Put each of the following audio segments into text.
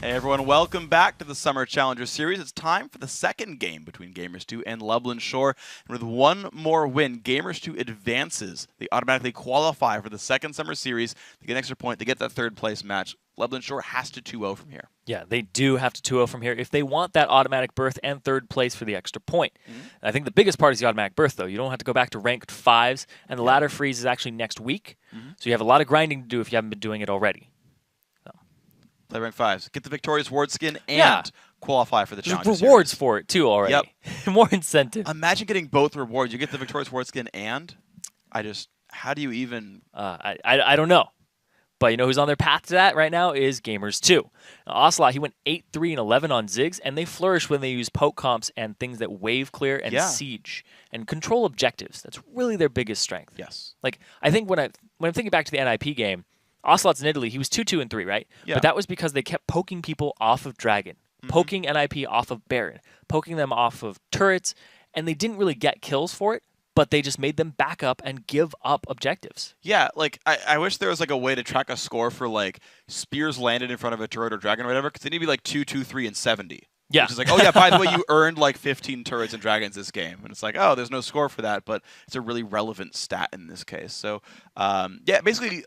Hey everyone, welcome back to the Summer Challenger Series. It's time for the second game between Gamers 2 and Lublin Shore. And with one more win, Gamers 2 advances. They automatically qualify for the second Summer Series. They get an extra point. They get that third place match. Lublin Shore has to 2-0 from here. Yeah, they do have to 2-0 from here if they want that automatic berth and third place for the extra point. I think the biggest part is the automatic berth, though. You don't have to go back to ranked 5s, and the ladder freeze is actually next week. So you have a lot of grinding to do if you haven't been doing it already. Play rank 5s. Get the victorious ward skin and qualify for the Challenger There's rewards Series. for it, too, already. Yep. More incentive. Imagine getting both rewards. You get the victorious ward skin and how do you even... I don't know. But you know who's on their path to that right now is Gamers 2. Now, Ocelot, he went 8-3-11 on Ziggs, and they flourish when they use poke comps and things that wave clear and siege and control objectives. That's really their biggest strength. Yes. Like, I think when I'm thinking back to the NIP game, Ocelot's in Italy, he was 2-2-3, right? Yeah. But that was because they kept poking people off of Dragon, poking NIP off of Baron, poking them off of turrets, and they didn't really get kills for it, but they just made them back up and give up objectives. Yeah, like, I wish there was, like, a way to track a score for, like, spears landed in front of a turret or dragon or whatever, because they need to be, like, 2, 2, 3, and 70. Yeah. Which is like, oh, yeah, by the way, you earned, like, 15 turrets and dragons this game. And it's like, oh, there's no score for that, but it's a really relevant stat in this case. So, yeah, basically,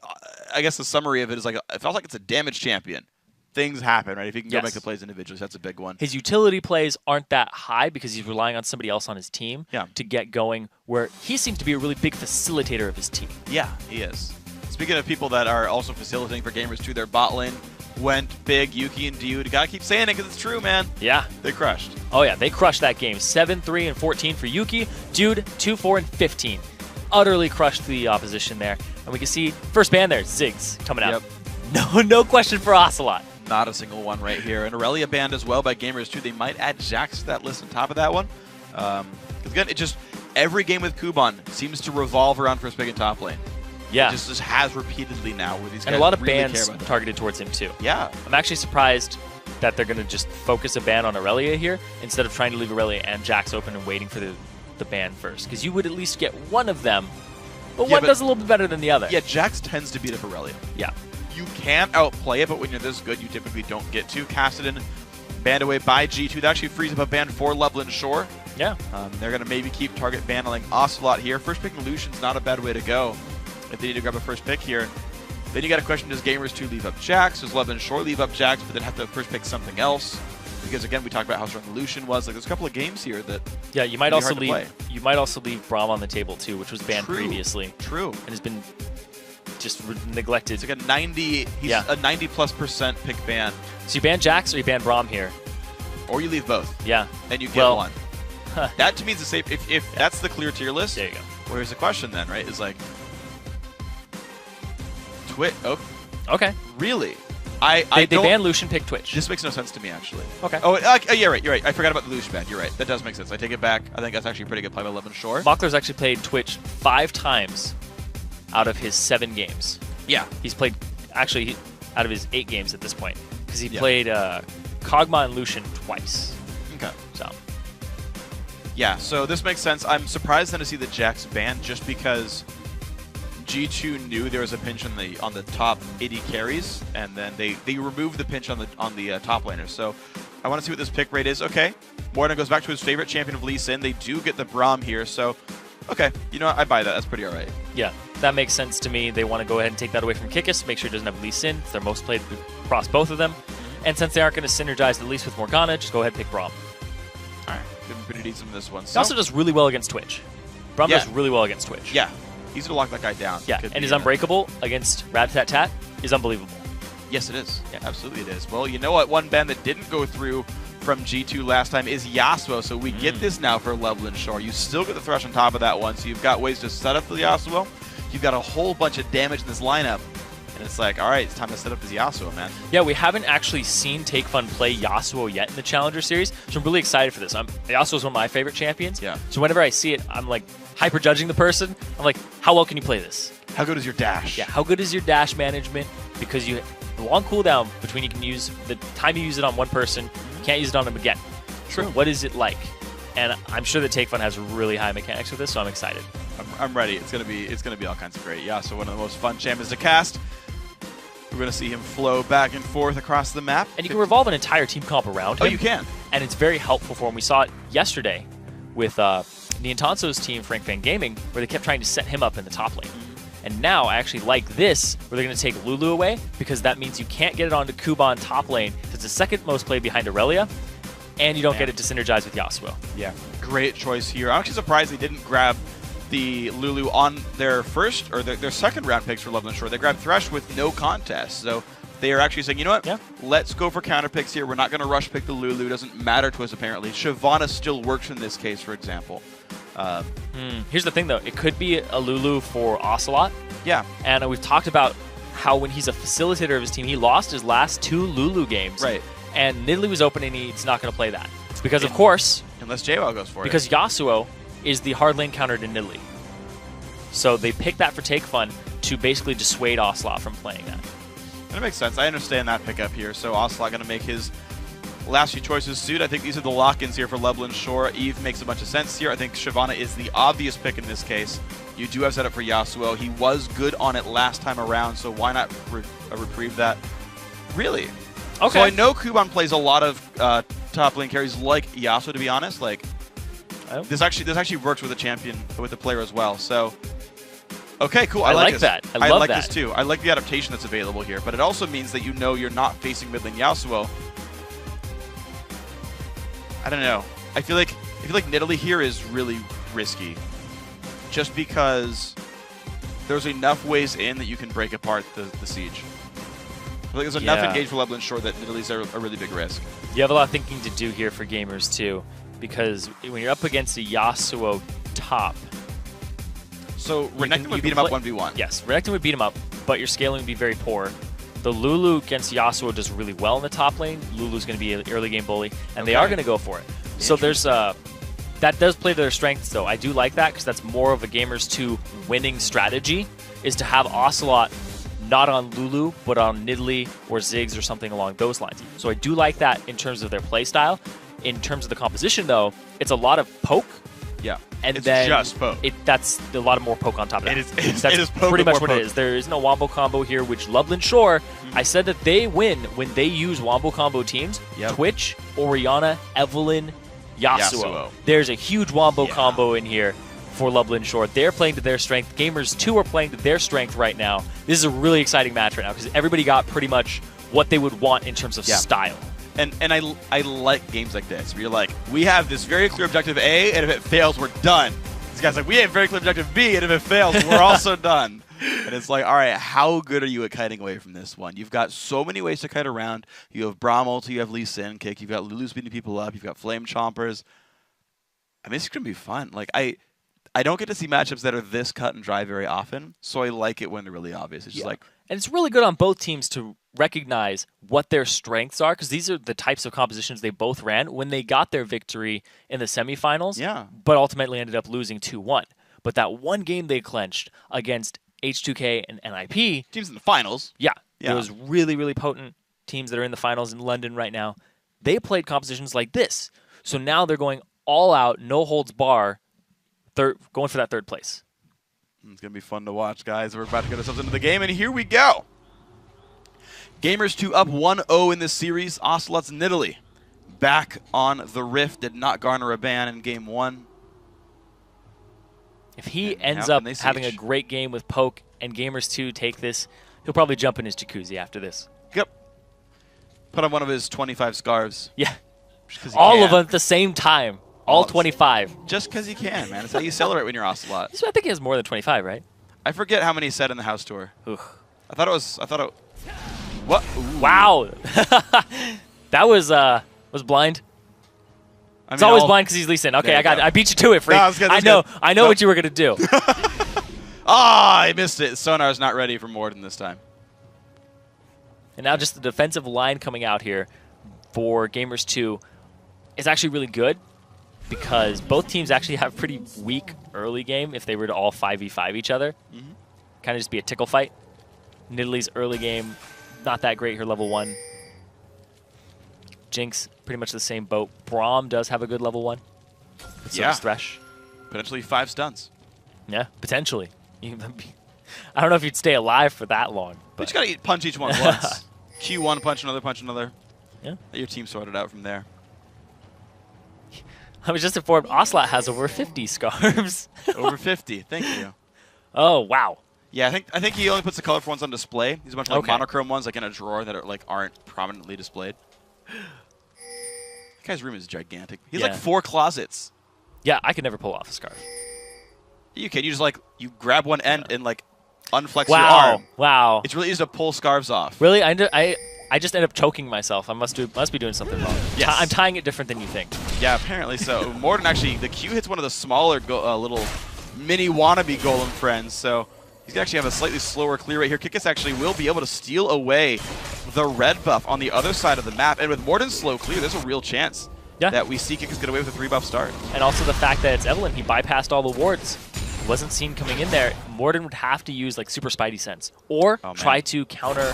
I guess the summary of it is, like, it feels like it's a damage champion. Things happen, right? If he can go make the plays individually, that's a big one. His utility plays aren't that high because he's relying on somebody else on his team to get going, where he seems to be a really big facilitator of his team. Yeah, he is. Speaking of people that are also facilitating for Gamers 2, their bot lane went big. Yuki and Dude. Gotta keep saying it because it's true, man. Yeah. They crushed. Oh, yeah. They crushed that game. 7-3 and 14 for Yuki. Dude, 2-4 and 15. Utterly crushed the opposition there. And we can see first ban there, Ziggs, coming out. No question for Ocelot. Not a single one right here. And Aurelia banned as well by Gamers 2. They might add Jax to that list on top of that one. Because again, it just, every game with Kuban seems to revolve around first pick and top lane. Yeah. It just has repeatedly now with these guys. And a lot of really bans targeted towards him, too. Yeah. I'm actually surprised that they're going to just focus a ban on Aurelia here instead of trying to leave Aurelia and Jax open and waiting for the ban first. Because you would at least get one of them, but one does a little bit better than the other. Yeah, Jax tends to beat up Aurelia. Yeah. You can't outplay it, but when you're this good, you typically don't get to. Cassidy banned away by G2. That actually frees up a ban for Lublin Shore. Yeah. They're going to maybe keep target banning Ocelot here. First picking Lucian's not a bad way to go if they need to grab a first pick here. Then you got a question, does Gamers 2 leave up Jax? Does Lublin Shore leave up Jax, but then have to first pick something else? Because again, we talked about how strong Lucian was. Like, there's a couple of games here that you might also leave Braum on the table too, which was banned previously. True. And has been just neglected. It's like a 90. He's a 90+% pick ban. So you ban Jax or you ban Braum here, or you leave both. Yeah. And you get one. That to me is the safe. If that's the clear tier list. There you go. Well, here's the question then, right? Is like Twitch. Oh. Okay. Really? They ban Lucian, pick Twitch. This makes no sense to me, actually. Okay. Oh, yeah, right. You're right. I forgot about the Lucian ban. You're right. That does make sense. I take it back. I think that's actually a pretty good play by Lublin Shore. Mockler's actually played Twitch 5 times out of his 7 games. Yeah. He's played, actually, out of his 8 games at this point. Because he played Kog'Maw and Lucian twice. Okay. So. Yeah, so this makes sense. I'm surprised then to see the Jax ban just because G2 knew there was a pinch on the top 80 carries, and then they removed the pinch on the top laners. So I want to see what this pick rate is. Okay, Morna goes back to his favorite champion of Lee Sin. They do get the Braum here, so okay, you know what? I buy that. That's pretty all right. Yeah, that makes sense to me. They want to go ahead and take that away from Kikis, make sure it doesn't have Lee Sin. It's their most played across both of them. And since they aren't going to synergize at least with Morgana, just go ahead and pick Braum. All right, been pretty decent in this one. He also does really well against Twitch. Braum does really well against Twitch. Yeah, easy to lock that guy down. Yeah, and his Unbreakable against Rat-Tat-Tat is unbelievable. Yes, it is. Yeah, absolutely it is. Well, you know what? One ban that didn't go through from G2 last time is Yasuo, so we get this now for Lublin Shore. You still get the Thresh on top of that one, so you've got ways to set up the Yasuo. You've got a whole bunch of damage in this lineup, and it's like, all right, it's time to set up this Yasuo, man. Yeah, we haven't actually seen Take Fun play Yasuo yet in the Challenger Series, so I'm really excited for this. Yasuo is one of my favorite champions, so whenever I see it, I'm like hyper-judging the person. I'm like, how well can you play this? How good is your dash? Yeah, how good is your dash management? Because you have a long cooldown between you can use the time you use it on one person, you can't use it on them again. True. So what is it like? And I'm sure that Take Fun has really high mechanics with this, so I'm excited. I'm ready. It's gonna be all kinds of great. Yeah, so one of the most fun champions to cast. We're going to see him flow back and forth across the map. And you can revolve an entire team comp around him. Oh, you can. And it's very helpful for him. We saw it yesterday with Niantanso's team, Frank Fan Gaming, where they kept trying to set him up in the top lane. And now I actually like this, where they're going to take Lulu away, because that means you can't get it onto Kuban top lane. It's the second most played behind Aurelia, and you don't get it to synergize with Yasuo. Yeah, great choice here. I'm actually surprised they didn't grab the Lulu on their first, or their second round picks for Loveland Shore. They grabbed Thresh with no contest. So they are actually saying, you know what, let's go for counter picks here. We're not going to rush pick the Lulu. It doesn't matter to us, apparently. Shyvana still works in this case, for example. Here's the thing, though. It could be a Lulu for Ocelot. Yeah. And we've talked about how when he's a facilitator of his team, he lost his last 2 Lulu games. Right. And Nidalee was open, and he's not going to play that. Because, of course... Unless JWoww goes for it. Because Yasuo is the hard lane counter to Nidalee. So they picked that for Take Fun to basically dissuade Ocelot from playing that. That makes sense. I understand that pickup here. So Ocelot going to make his last few choices suit. I think these are the lock-ins here for Loveland Shore. Eve makes a bunch of sense here. I think Shyvana is the obvious pick in this case. You do have set up for Yasuo. He was good on it last time around, so why not reprieve that? Really? Okay. So I know Kuban plays a lot of top lane carries like Yasuo, to be honest. Like, this actually works with a champion, with a player as well. So, okay, cool. I like this. that. I love like that. this too. I like the adaptation that's available here, but it also means that you know you're not facing mid lane Yasuo. I don't know. I feel like Nidalee here is really risky, just because there's enough ways in that you can break apart the siege. I feel like there's enough engaged for Loveland Shore that Nidalee's a really big risk. You have a lot of thinking to do here for gamers too, because when you're up against a Yasuo top, so Renekton would beat him up 1v1. Yes, Renekton would beat him up, but your scaling would be very poor. The Lulu against Yasuo does really well in the top lane. Lulu's going to be an early game bully, and they are going to go for it. So there's that does play to their strengths, though. I do like that, because that's more of a Gamers 2 winning strategy, is to have Ocelot not on Lulu, but on Nidalee or Ziggs or something along those lines. So I do like that in terms of their play style. In terms of the composition, though, it's a lot of poke. Yeah, and it's then just poke. That's a lot of more poke on top of that. It is poke pretty much what poke. it is. There is no Wombo combo here, which Loveland Shore, I said that they win when they use Wombo combo teams. Twitch, Orianna, Evelynn, Yasuo. There's a huge Wombo combo in here for Loveland Shore. They're playing to their strength. Gamers 2 are playing to their strength right now. This is a really exciting match right now, because everybody got pretty much what they would want in terms of style. And I like games like this, where you're like, we have this very clear objective A, and if it fails, we're done. This guy's like, we have very clear objective B, and if it fails, we're also done. And it's like, all right, how good are you at kiting away from this one? You've got so many ways to kite around. You have Braum ult, you have Lee Sin kick, you've got Lulu speeding people up, you've got Flame Chompers. I mean, it's going to be fun. Like, I don't get to see matchups that are this cut and dry very often, so I like it when they're really obvious. It's just like... And it's really good on both teams to recognize what their strengths are, because these are the types of compositions they both ran when they got their victory in the semifinals, but ultimately ended up losing 2-1. But that one game they clenched against H2K and NIP... Teams in the finals. Yeah. Those really, really potent teams that are in the finals in London right now. They played compositions like this. So now they're going all out, no holds bar, going for that third place. It's going to be fun to watch, guys. We're about to get ourselves into the game, and here we go. Gamers 2 up 1-0 in this series. Ocelot's Nidalee back on the Rift. Did not garner a ban in Game 1. If he ends up having a great game with Poke and Gamers 2 take this, he'll probably jump in his jacuzzi after this. Yep. Put on one of his 25 scarves. Yeah. All of them at the same time. All 25. Just because you can, man. It's how you celebrate when you're Ocelot. I think he has more than 25, right? I forget how many he said in the house tour. Ooh. I thought it. What? Ooh. Wow. That was blind. It's always blind because he's Lee Sin. Okay, I beat you to it, Freak. No, I know what you were gonna do. I missed it. Sonar's not ready for Morden this time. And now just the defensive line coming out here for Gamers 2 is actually really good, because both teams actually have pretty weak early game if they were to all 5v5 each other. Kind of just be a tickle fight. Nidalee's early game, not that great here, level 1. Jinx, pretty much the same boat. Braum does have a good level 1. So does Thresh. Potentially 5 stuns. Yeah, potentially. I don't know if you'd stay alive for that long. But you got to punch each one once. Q1, punch another, punch another. Yeah. Let your team sort it out from there. I was just informed Ocelot has over 50 scarves. Over 50. Thank you. Oh, wow. Yeah, I think he only puts the colorful ones on display. He's a bunch of like monochrome ones like in a drawer that are like aren't prominently displayed. That guy's room is gigantic. He's like 4 closets. Yeah, I could never pull off a scarf. You can. You just like you grab one end and like unflex your arm. Wow. It's really easy to pull scarves off. Really? I just end up choking myself. I must be doing something wrong. Yes. I'm tying it different than you think. Yeah, apparently so. Morden actually, the Q hits one of the smaller little mini wannabe golem friends, so he's going to actually have a slightly slower clear rate here. Kikis actually will be able to steal away the red buff on the other side of the map, and with Morden's slow clear, there's a real chance that we see Kikis get away with a 3-buff start. And also the fact that it's Evelyn, he bypassed all the wards. He wasn't seen coming in there. Morden would have to use like super Spidey sense, or try to counter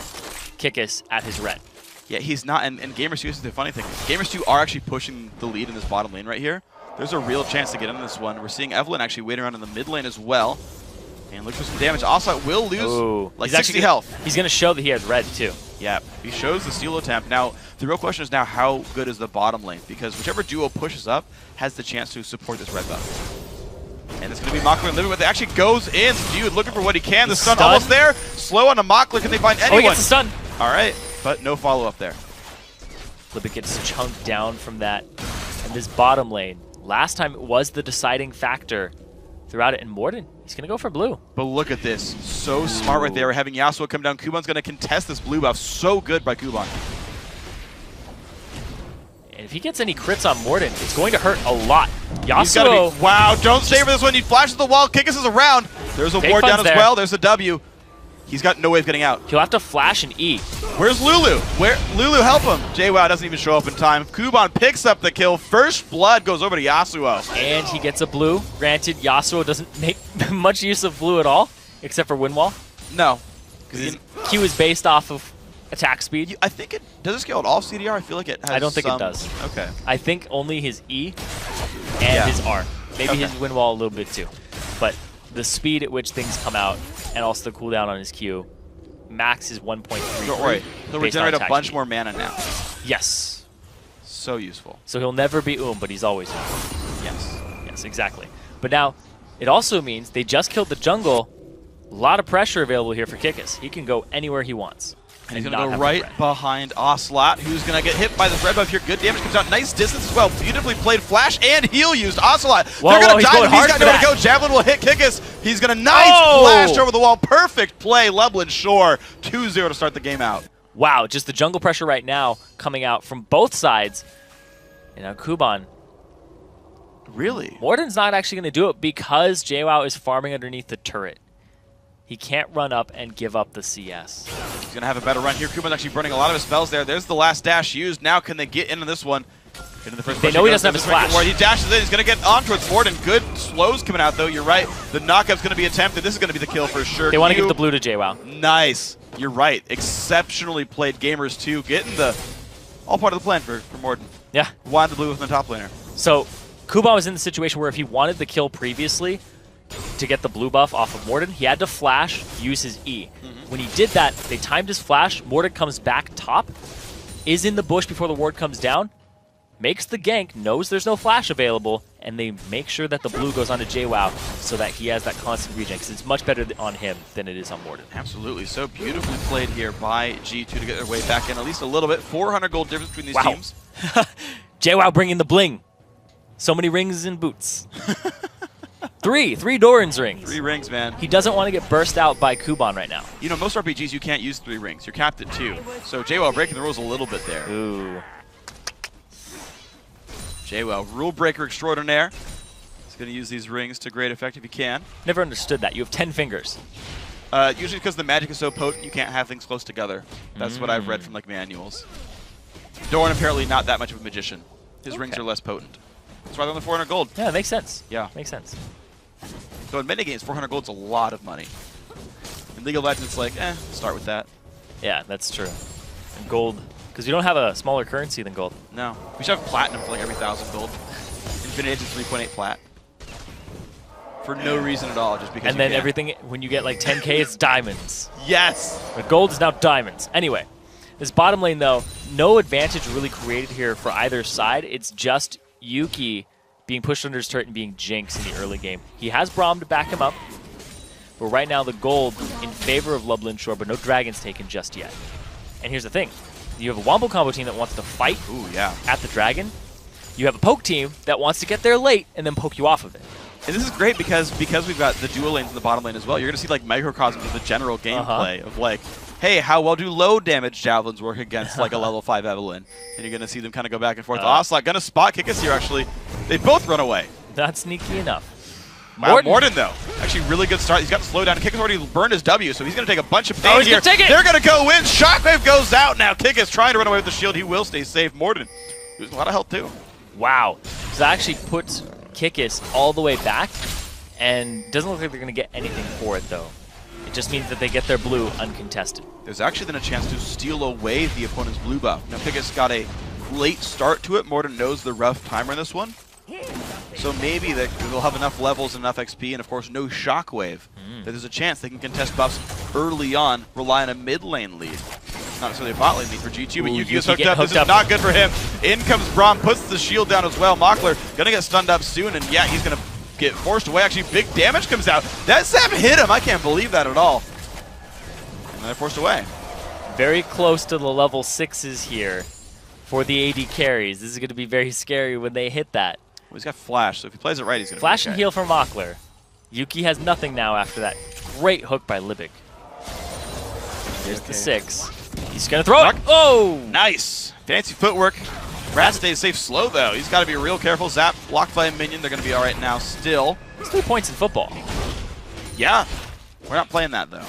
Kikis at his red. Yeah, he's not, and Gamers 2 is the funny thing. Gamers 2 are actually pushing the lead in this bottom lane right here. There's a real chance to get into this one. We're seeing Evelyn actually waiting around in the mid lane as well. And look for some damage. Ocelot will lose like 60 health. He's going to show that he has red too. Yeah, he shows the steal attempt. Now, the real question is now how good is the bottom lane? Because whichever duo pushes up has the chance to support this red buff. And it's going to be Mockler and Living with it. Actually goes in. Spewed looking for what he can. The stun almost there. Slow on a Mockler. Can they find anyone? Oh, he gets the stun. All right, but no follow-up there. Libet gets chunked down from that. And this bottom lane, last time it was the deciding factor throughout it. And Morden, he's going to go for blue. But look at this. So smart right there. We're having Yasuo come down. Kuban's going to contest this blue buff. So good by Kuban. And if he gets any crits on Morden, it's going to hurt a lot. Yasuo. Wow, don't save for this one. He flashes the wall. Kikis is around. There's a ward down as well. There's a W. He's got no way of getting out. He'll have to flash and E. Where's Lulu? Lulu, help him. JWoww doesn't even show up in time. Kuban picks up the kill. First blood goes over to Yasuo. And he gets a blue. Granted, Yasuo doesn't make much use of blue at all, except for Windwall. No. Because his Q is based off of attack speed. I think it does it scale at all CDR. I feel like it has. I don't think it does. Okay. I think only his E and his R. Maybe his Windwall a little bit too. But the speed at which things come out and also the cooldown on his Q, max is 1.3. Don't worry. He'll regenerate a bunch more mana now. Yes. So useful. So he'll never be but he's always Yes. Yes, exactly. But now, it also means they just killed the jungle. A lot of pressure available here for Kikis. He can go anywhere he wants. And he's going to go right behind Ocelot, who's going to get hit by this red buff here. Good damage comes out. Nice distance as well. Beautifully played flash and heal used. Ocelot, they're going to die. He's got nowhere to go. Javelin will hit Kikis. He's going to flash over the wall. Perfect play. Lublin Shore. 2-0 to start the game out. Wow, just the jungle pressure right now coming out from both sides. And now Kuban. Really? Morden's not actually going to do it because JWoww is farming underneath the turret. He can't run up and give up the CS. He's going to have a better run here. Kuban's actually burning a lot of his spells there. There's the last dash used. Now can they get into this one? Into the first they know he doesn't have his flash. He dashes in. He's going to get on towards Morden. Good slows coming out, though. You're right. The knockup's going to be attempted. This is going to be the kill for sure. They want to give the blue to JWoww. Nice. You're right. Exceptionally played Gamers 2. Getting the all part of the plan for Morden. Yeah. Wanted the blue within the top laner. So Kuban was in the situation where if he wanted the kill previously, to get the blue buff off of Morden, he had to flash, use his E. When he did that, they timed his flash, Morden comes back top, is in the bush before the ward comes down, makes the gank, knows there's no flash available, and they make sure that the blue goes onto JWoww so that he has that constant regen, because it's much better on him than it is on Morden. Absolutely. So beautifully played here by G2 to get their way back in at least a little bit. 400 gold difference between these teams. JWoww bringing the bling. So many rings and boots. Three Doran's rings. 3 rings, man. He doesn't want to get burst out by Kuban right now. You know, most RPGs you can't use 3 rings. You're capped at 2. So JWoww breaking the rules a little bit there. Ooh. JWoww, rule breaker extraordinaire. He's going to use these rings to great effect if he can. Never understood that. You have 10 fingers. Usually because the magic is so potent, you can't have things close together. That's what I've read from like manuals. Doran apparently not that much of a magician. His rings are less potent. That's why they're on the 400 gold. Yeah, it makes sense. Yeah. Makes sense. So in minigames, 400 gold's a lot of money. In League of Legends, it's like, start with that. Yeah, that's true. And gold, because we don't have a smaller currency than gold. No. We should have platinum for like every 1,000 gold. Infinity is 3.8 plat. for no reason at all, just because. And then everything, when you get like 10K, it's diamonds. Yes. But gold is now diamonds. Anyway, this bottom lane though, no advantage really created here for either side. It's just Yuki being pushed under his turret and being jinxed in the early game. He has Braum to back him up, but right now the gold in favor of Lublin Shore, but no dragons taken just yet. And here's the thing. You have a Wombo combo team that wants to fight at the dragon. You have a poke team that wants to get there late and then poke you off of it. And this is great because we've got the dual lanes in the bottom lane as well. You're going to see like microcosms of the general gameplay of like, hey, how well do low damage javelins work against like a level 5 Evelyn? And you're going to see them kind of go back and forth. Ocelot going to spot kick us here actually. They both run away. Not sneaky enough. Morden though, actually really good start. He's got to slow down. Kickus already burned his W, so he's going to take a bunch of pain here. They're going to go in. Shockwave goes out now. Kickus trying to run away with the shield. He will stay safe. Morden losing a lot of health too. Wow. So that actually puts Kickus all the way back, and doesn't look like they're going to get anything for it though. It just means that they get their blue uncontested. There's actually then a chance to steal away the opponent's blue buff. Now Kickus got a late start to it. Morden knows the rough timer in this one. So maybe they'll have enough levels and enough XP, and of course no shockwave. That there's a chance they can contest buffs early on, rely on a mid lane lead. Not necessarily a bot lane lead for G2, but Yuki is hooked up. This is not good for him. In comes Braum, puts the shield down as well. Mockler gonna get stunned up soon, and yeah, he's gonna get forced away. Actually, big damage comes out. That Zap hit him. I can't believe that at all. And they're forced away. Very close to the level 6s here for the AD carries. This is going to be very scary when they hit that. Well, he's got Flash, so if he plays it right, he's going to Flash and heal from Mockler. Yuki has nothing now after that. Great hook by Libic. Here's the 6. He's going to throw it. Oh! Nice. Fancy footwork. Rat stays safe slow, though. He's got to be real careful. Zap blocked by a minion. They're going to be all right now still. It's 3 points in football. Yeah. We're not playing that, though.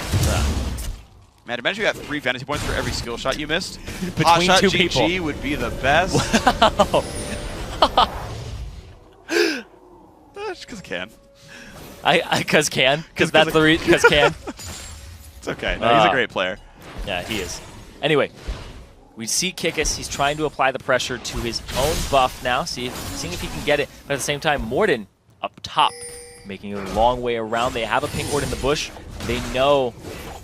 Man, imagine you got 3 fantasy points for every skill shot you missed. Between Hot shot 2 GG people would be the best. Wow. Just because I can. Because can. Because that's the reason. Because can. It's okay. No, he's a great player. Yeah, he is. Anyway, we see Kickus. He's trying to apply the pressure to his own buff now, seeing if he can get it. But at the same time, Morden up top, making a long way around. They have a pink ward in the bush. They know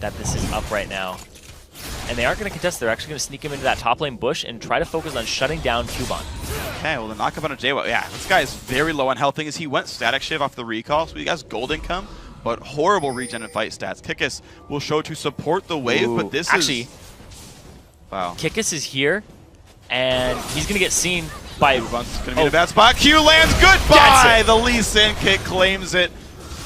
that this is up right now. And they aren't going to contest. They're actually going to sneak him into that top lane bush and try to focus on shutting down Cubon. Okay, well, the knock up on a J-Well. Yeah, this guy is very low on health. Thing is, he went Static Shiv off the recall, so he has gold income, but horrible regen and fight stats. Kickus will show to support the wave, but this actually, is... Wow. Kickus is here, and he's going to get seen by... Cubon's going to be in a bad spot. Q lands. Goodbye! The Lee Sin kick claims it.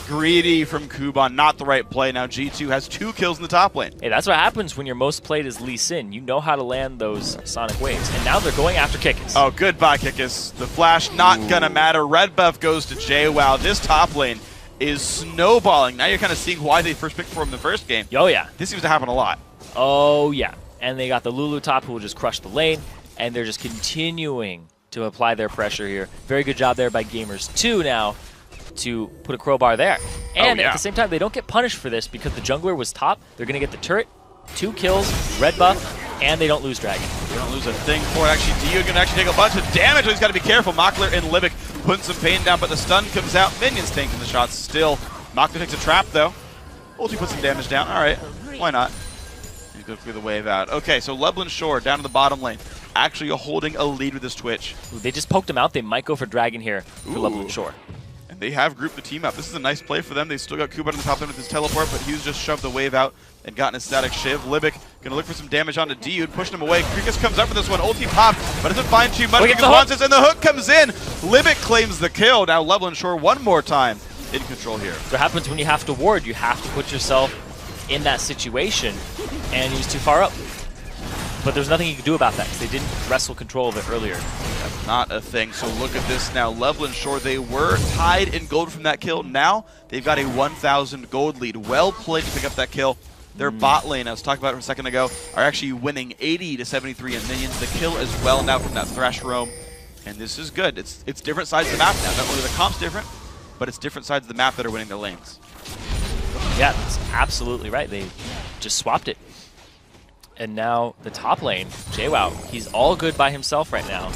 Greedy from Cubon, not the right play. Now G2 has 2 kills in the top lane. Hey, that's what happens when your most played is Lee Sin. You know how to land those Sonic waves. And now they're going after Kickus. Oh, goodbye, Kickus. The flash not gonna matter. Red buff goes to JWoww. This top lane is snowballing. Now you're kind of seeing why they first picked for him in the first game. Oh, yeah. This seems to happen a lot. Oh, yeah. And they got the Lulu top who will just crush the lane. And they're just continuing to apply their pressure here. Very good job there by Gamers2 now to put a crowbar there. And at the same time, they don't get punished for this because the jungler was top. They're going to get the turret, 2 kills, red buff, and they don't lose Dragon. They don't lose a thing for it. Actually, Dio can actually take a bunch of damage. He's got to be careful. Mockler and Libic putting some pain down, but the stun comes out. Minions tanking the shots still. Mockler takes a trap, though. Ulti puts some damage down. All right, why not? He's going to figure the wave out. Okay, so Lublin Shore down to the bottom lane. Actually holding a lead with this Twitch. Ooh, they just poked him out. They might go for Dragon here for Lublin Shore. And they have grouped the team up. This is a nice play for them. They still got Cubon on the top lane with his teleport, but Hughes just shoved the wave out and gotten his static shiv. Libic gonna look for some damage onto Dude, pushing him away. Krikus comes up for this one. Ulti pop, but doesn't find too much. Krikus wants it, and the hook comes in. Libic claims the kill. Now Lublin Shore one more time in control here. What happens when you have to ward? You have to put yourself in that situation, and he was too far up. But there's nothing you can do about that because they didn't wrestle control of it earlier. That's not a thing. So look at this now. Lublin Shore, they were tied in gold from that kill. Now they've got a 1,000 gold lead. Well played to pick up that kill. Their bot lane, I was talking about it a second ago, are actually winning 80 to 73 in minions. The kill as well now from that Thresh roam. And this is good. It's different sides of the map now. Not only the comp's different, but it's different sides of the map that are winning their lanes. Yeah, that's absolutely right. They just swapped it. And now the top lane, JWoww, he's all good by himself right now.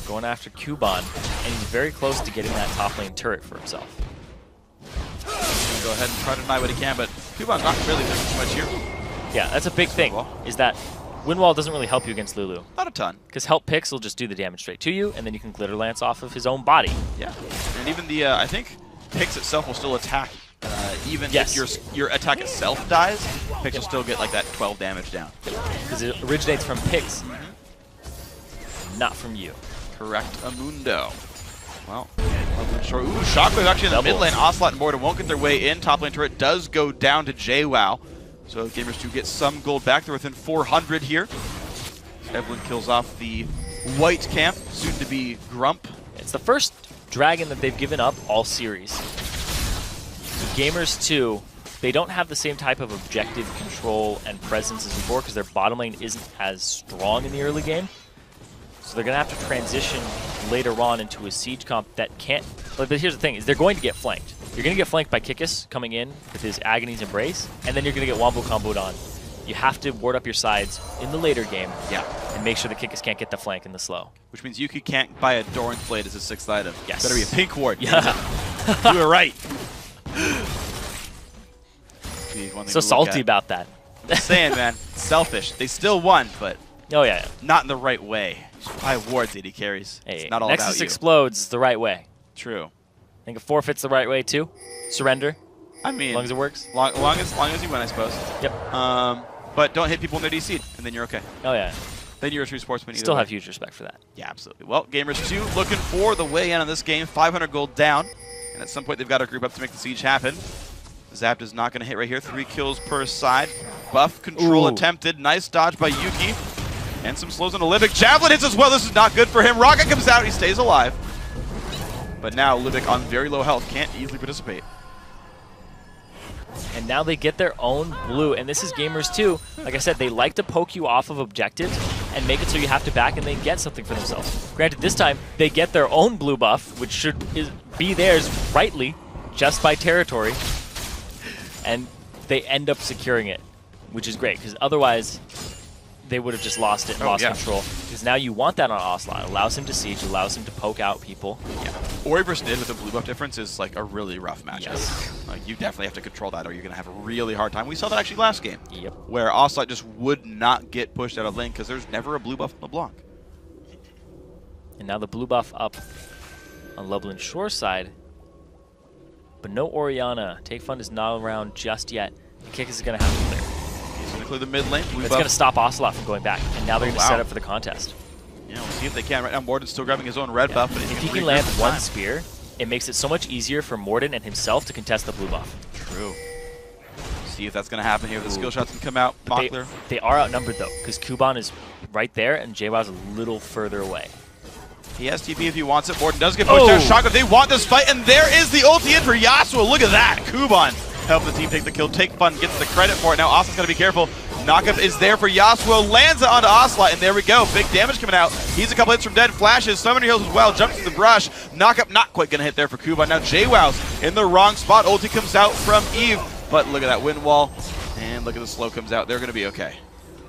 Going after Cubon, and he's very close to getting that top lane turret for himself. go ahead and try to deny what he can, but Kuban's not really doing too much here. Yeah, that's a big thing, is that Wind Wall doesn't really help you against Lulu. Not a ton. Because Help Pix will just do the damage straight to you, and then you can Glitter Lance off of his own body. Yeah, and even the, I think Pix itself will still attack. Even if your attack itself dies, Pix will still get like that 12 damage down. Because it originates from Pix, not from you. Correct, Amundo. Well, short. Ooh, Shockwave actually in the mid lane. Ocelot and Morden won't get their way in. Top lane turret does go down to JWoww. So Gamers 2 get some gold back. They're within 400 here. Evelyn kills off the white camp, soon to be Grump. It's the first dragon that they've given up all series. So Gamers 2, they don't have the same type of objective control and presence as before because their bottom lane isn't as strong in the early game. So they're going to have to transition later on into a siege comp that can't... But here's the thing, is they're going to get flanked. You're going to get flanked by Kikis coming in with his Agony's Embrace, and then you're going to get Wombo comboed on. You have to ward up your sides in the later game and make sure the Kikis can't get the flank in the slow. Which means Yuki can't buy a Doran's Blade as a 6th item. Yes. Better be a pink ward. Yeah. Do it right. So salty about that. I'm saying, man, selfish. They still won, but not in the right way. Buy wards, AD carries. Hey, it's not all Nexus about you. explodes the right way. True. I think a forfeit's the right way too. Surrender. I mean, as long as it works. Long as you win, I suppose. Yep. But don't hit people when they're DC'd, and then you're okay. Oh yeah. Then you're a true sportsman. Still have huge respect for that. Yeah, absolutely. Well, Gamers 2 looking for the way in on this game. 500 gold down, and at some point they've got to group up to make the siege happen. Zap is not going to hit right here. 3 kills per side. Buff control attempted. Nice dodge by Yuki. And some slows on Olympic. Javelin hits as well. This is not good for him. Rocket comes out. He stays alive. But now Olympic on very low health. Can't easily participate. And now they get their own blue. And this is Gamers 2. Like I said, they like to poke you off of objectives and make it so you have to back and they get something for themselves. Granted, this time they get their own blue buff, which should be theirs rightly, just by territory. And they end up securing it, which is great, because otherwise they would have just lost it and lost control. Because now you want that on Ocelot. It allows him to siege, allows him to poke out people. Yeah. Ori versus Nid with a blue buff difference is like a really rough matchup. Yes. You definitely have to control that or you're going to have a really hard time. We saw that actually last game. Yep. Where Ocelot just would not get pushed out of lane because there's never a blue buff on LeBlanc. And now the blue buff up on Loveland Shore side. But no Orianna. Take Fun is not around just yet. The kick is going to have to clear. He's going to clear the mid lane. It's going to stop Ocelot from going back. And now they're going to set up for the contest. Yeah, we'll see if they can. Right now, Morden's still grabbing his own red buff. But if he can land one spear, it makes it so much easier for Morden and himself to contest the blue buff. True. See if that's going to happen here. The skill shots can come out. They are outnumbered, though, because Kuban is right there and JWoww's a little further away. He has TP if he wants it. Morden does get pushed down. Shotgun. They want this fight, and there is the ulti in for Yasuo. Look at that. Kuban helping the team take the kill. Take Fun gets the credit for it. Now Ocelot's got to be careful. Knockup is there for Yasuo. Lands it onto Ocelot, and there we go. Big damage coming out. He's a couple hits from dead. Flashes. Summoner heals as well. Jumps to the brush. Knockup not quite going to hit there for Kuban. Now JWoww's in the wrong spot. Ulti comes out from Eve, but look at that wind wall. And look at the slow comes out. They're going to be okay.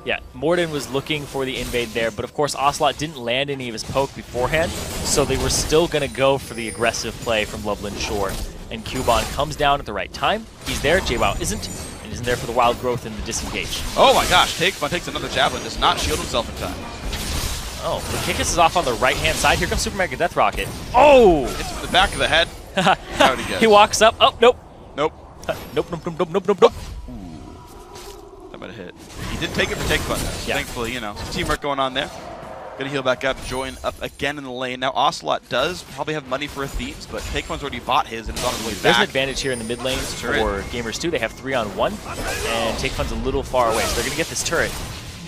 Yeah, Morden was looking for the invade there, but of course Ocelot didn't land any of his poke beforehand, so they were still going to go for the aggressive play from Loveland Shore. And Kuban comes down at the right time. He's there, JWoww isn't, and isn't there for the wild growth and the disengage. Oh my gosh, Take Fun takes another javelin, does not shield himself in time. Oh, the Kikis is off on the right-hand side. Here comes Super Mega Death Rocket. Oh! Hits him in the back of the head. He walks up. Oh, nope. Nope. Nope. That might have hit. He did take it for Take Fun. Yeah. Thankfully, you know, some teamwork going on there. Gonna heal back up, join up again in the lane. Now Ocelot does probably have money for a Thieves, but Take Fun's already bought his and is on his way back. There's an advantage here in the mid lane for Gamers 2. They have 3-on-1, and Take Fun's a little far away, so they're gonna get this turret.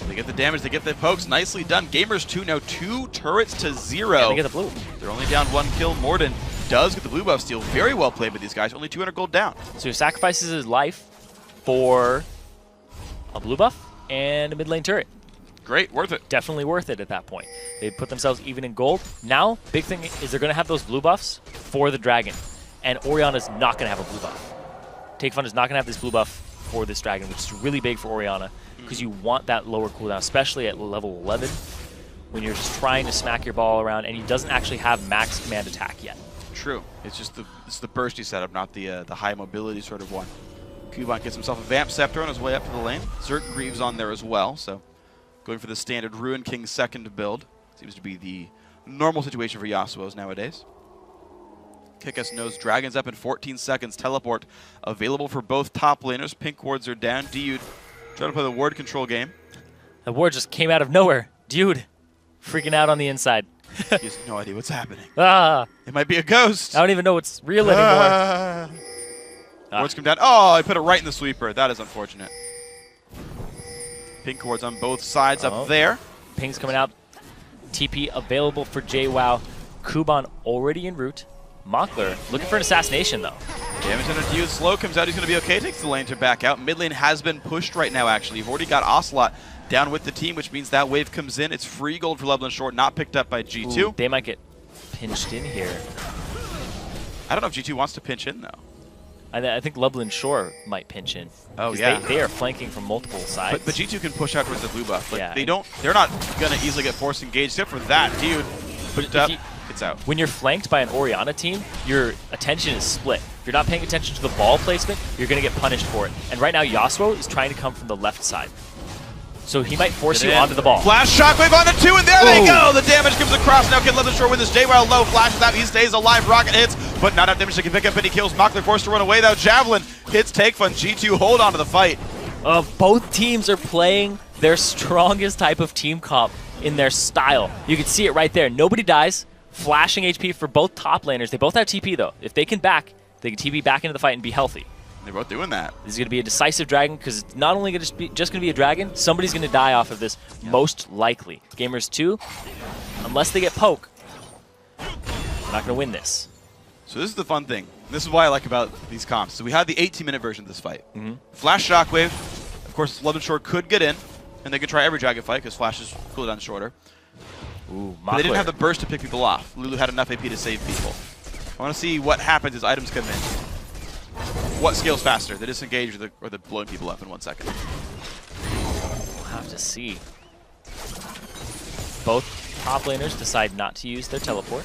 They get the damage, they get the pokes. Nicely done. Gamers 2 now 2 turrets to 0. Yeah, they get the blue. They're only down 1 kill. Morden does get the blue buff steal. Very well played by these guys. Only 200 gold down. So he sacrifices his life for a blue buff and a mid lane turret. Great, worth it. Definitely worth it at that point. They put themselves even in gold. Now, big thing is they're going to have those blue buffs for the dragon. And Orianna's not going to have a blue buff. Take Fun is not going to have this blue buff for this dragon, which is really big for Orianna, because you want that lower cooldown, especially at level 11, when you're just trying to smack your ball around, and he doesn't actually have max command attack yet. True. It's the bursty setup, not the high mobility sort of one. Kuban gets himself a Vamp Scepter on his way up to the lane. Zerk Greaves on there as well, so going for the standard Ruin King second build. Seems to be the normal situation for Yasuo's nowadays. Kickass knows Dragons up in 14 seconds. Teleport available for both top laners. Pink wards are down. Dude trying to play the ward control game. The ward just came out of nowhere. Dude, freaking out on the inside. He has no idea what's happening. Ah! It might be a ghost. I don't even know what's real anymore. Wards come down. Oh, I put it right in the sweeper. That is unfortunate. Pink wards on both sides up there. Ping's coming out. TP available for JWoww. Kuban already en route. Mockler looking for an assassination, though. Damage on a Dude. Slow comes out. He's going to be okay. Takes the lane to back out. Mid lane has been pushed right now, actually. You've already got Ocelot down with the team, which means that wave comes in. It's free gold for Loveland Short, not picked up by G2. Ooh, they might get pinched in here. I don't know if G2 wants to pinch in, though. I think Loveland Shore might pinch in. Oh, yeah. They are flanking from multiple sides. But G2 can push out towards the blue buff. Like, yeah. They're not going to easily get force engaged, except for that Dude. Pushed up. It's out. When you're flanked by an Orianna team, your attention is split. If you're not paying attention to the ball placement, you're going to get punished for it. And right now, Yasuo is trying to come from the left side. So he might force you onto the ball. Flash shockwave onto 2, and there they go! The damage comes across. Now can Loveland Shore win this. JWoww low, flashes out, he stays alive, rocket hits, but not enough damage to can pick up any kills. Mockler forced to run away though. Javelin hits Take Fun. G2 hold on to the fight. Both teams are playing their strongest type of team comp in their style. You can see it right there. Nobody dies. Flashing HP for both top laners. They both have TP though. If they can back, they can TP back into the fight and be healthy. They're both doing that. This is going to be a decisive dragon because it's not only going to be just going to be a dragon, somebody's going to die off of this, most likely. Gamers 2, unless they get poke, they're not going to win this. So this is the fun thing. This is what I like about these comps. So we had the 18-minute version of this fight. Flash Shockwave. Of course, Loveland Shore could get in, and they could try every dragon fight because Flash's cooldown shorter. Ooh, but they didn't have the burst to pick people off. Lulu had enough AP to save people. I want to see what happens as items come in. What scales faster, the disengage or the blowing people up in 1 second? We'll have to see. Both top laners decide not to use their teleport.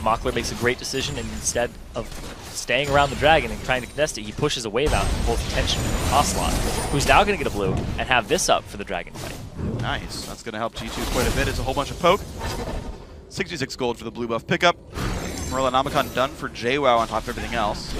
Mockler makes a great decision, and instead of staying around the dragon and trying to contest it, he pushes a wave out and pulls attention from Ocelot, who's now going to get a blue and have this up for the dragon fight. Nice. That's going to help G2 quite a bit. It's a whole bunch of poke. 66 gold for the blue buff pickup. Merlinomicon done for JWoww on top of everything else.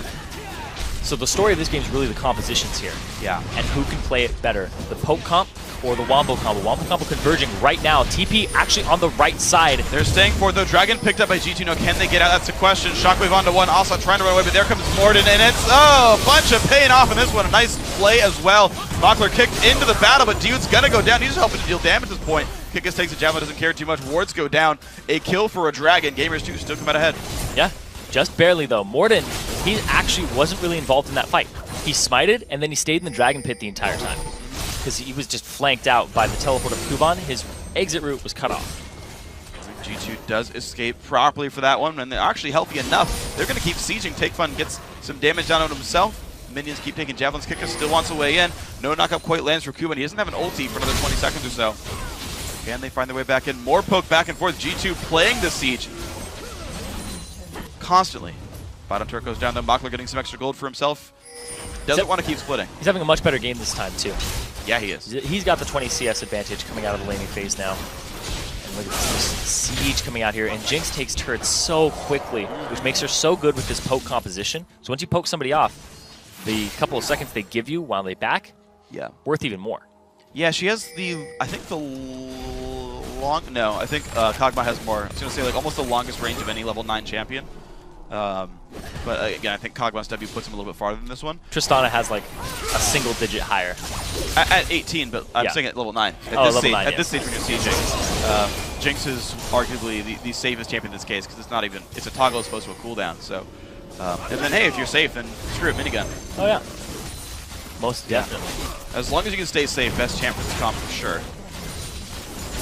So the story of this game is really the compositions here. Yeah. And who can play it better, the poke comp or the wombo combo. Wombo combo converging right now. TP actually on the right side. They're staying for it though. Dragon picked up by G2. Now can they get out? That's the question. Shockwave onto 1. Also trying to run away, but there comes Morden, and it's a bunch of paying off in this one. A nice play as well. Mockler kicked into the battle, but Dude's gonna go down. He's just helping to deal damage at this point. Kickass takes a javelin, doesn't care too much. Wards go down. A kill for a dragon. Gamers 2 still come out ahead. Yeah. Just barely, though. Morden, he actually wasn't really involved in that fight. He smited, and then he stayed in the Dragon Pit the entire time. Because he was just flanked out by the teleport of Kuban. His exit route was cut off. G2 does escape properly for that one, and they're actually healthy enough. They're going to keep sieging. Take Fun gets some damage down on himself. Minions keep taking javelins. Kickass still wants a way in. No knockup quite lands for Kuban. He doesn't have an ulti for another 20 seconds or so. Can they find their way back in? More poke back and forth. G2 playing the siege constantly. Bottom turret goes down, though. Mockler getting some extra gold for himself. Doesn't want to keep splitting. He's having a much better game this time, too. Yeah, he is. He's got the 20 CS advantage coming out of the laning phase now. And look at this siege coming out here. And Jinx takes turrets so quickly, which makes her so good with this poke composition. So once you poke somebody off, the couple of seconds they give you while they back, worth even more. Yeah, she has the, I think the I think Kog'Maw has more. I was going to say like almost the longest range of any level 9 champion. But again, I think Kog'Maw's W puts him a little bit farther than this one. Tristana has like a single digit higher. At 18, but I'm saying at level 9. At this stage when you see Jinx. Jinx is arguably the safest champion in this case because it's not even, it's a toggle as opposed to a cooldown. So, and then hey, if you're safe, then screw it, minigun. Oh yeah. Most definitely. As long as you can stay safe, best champ for this comp for sure.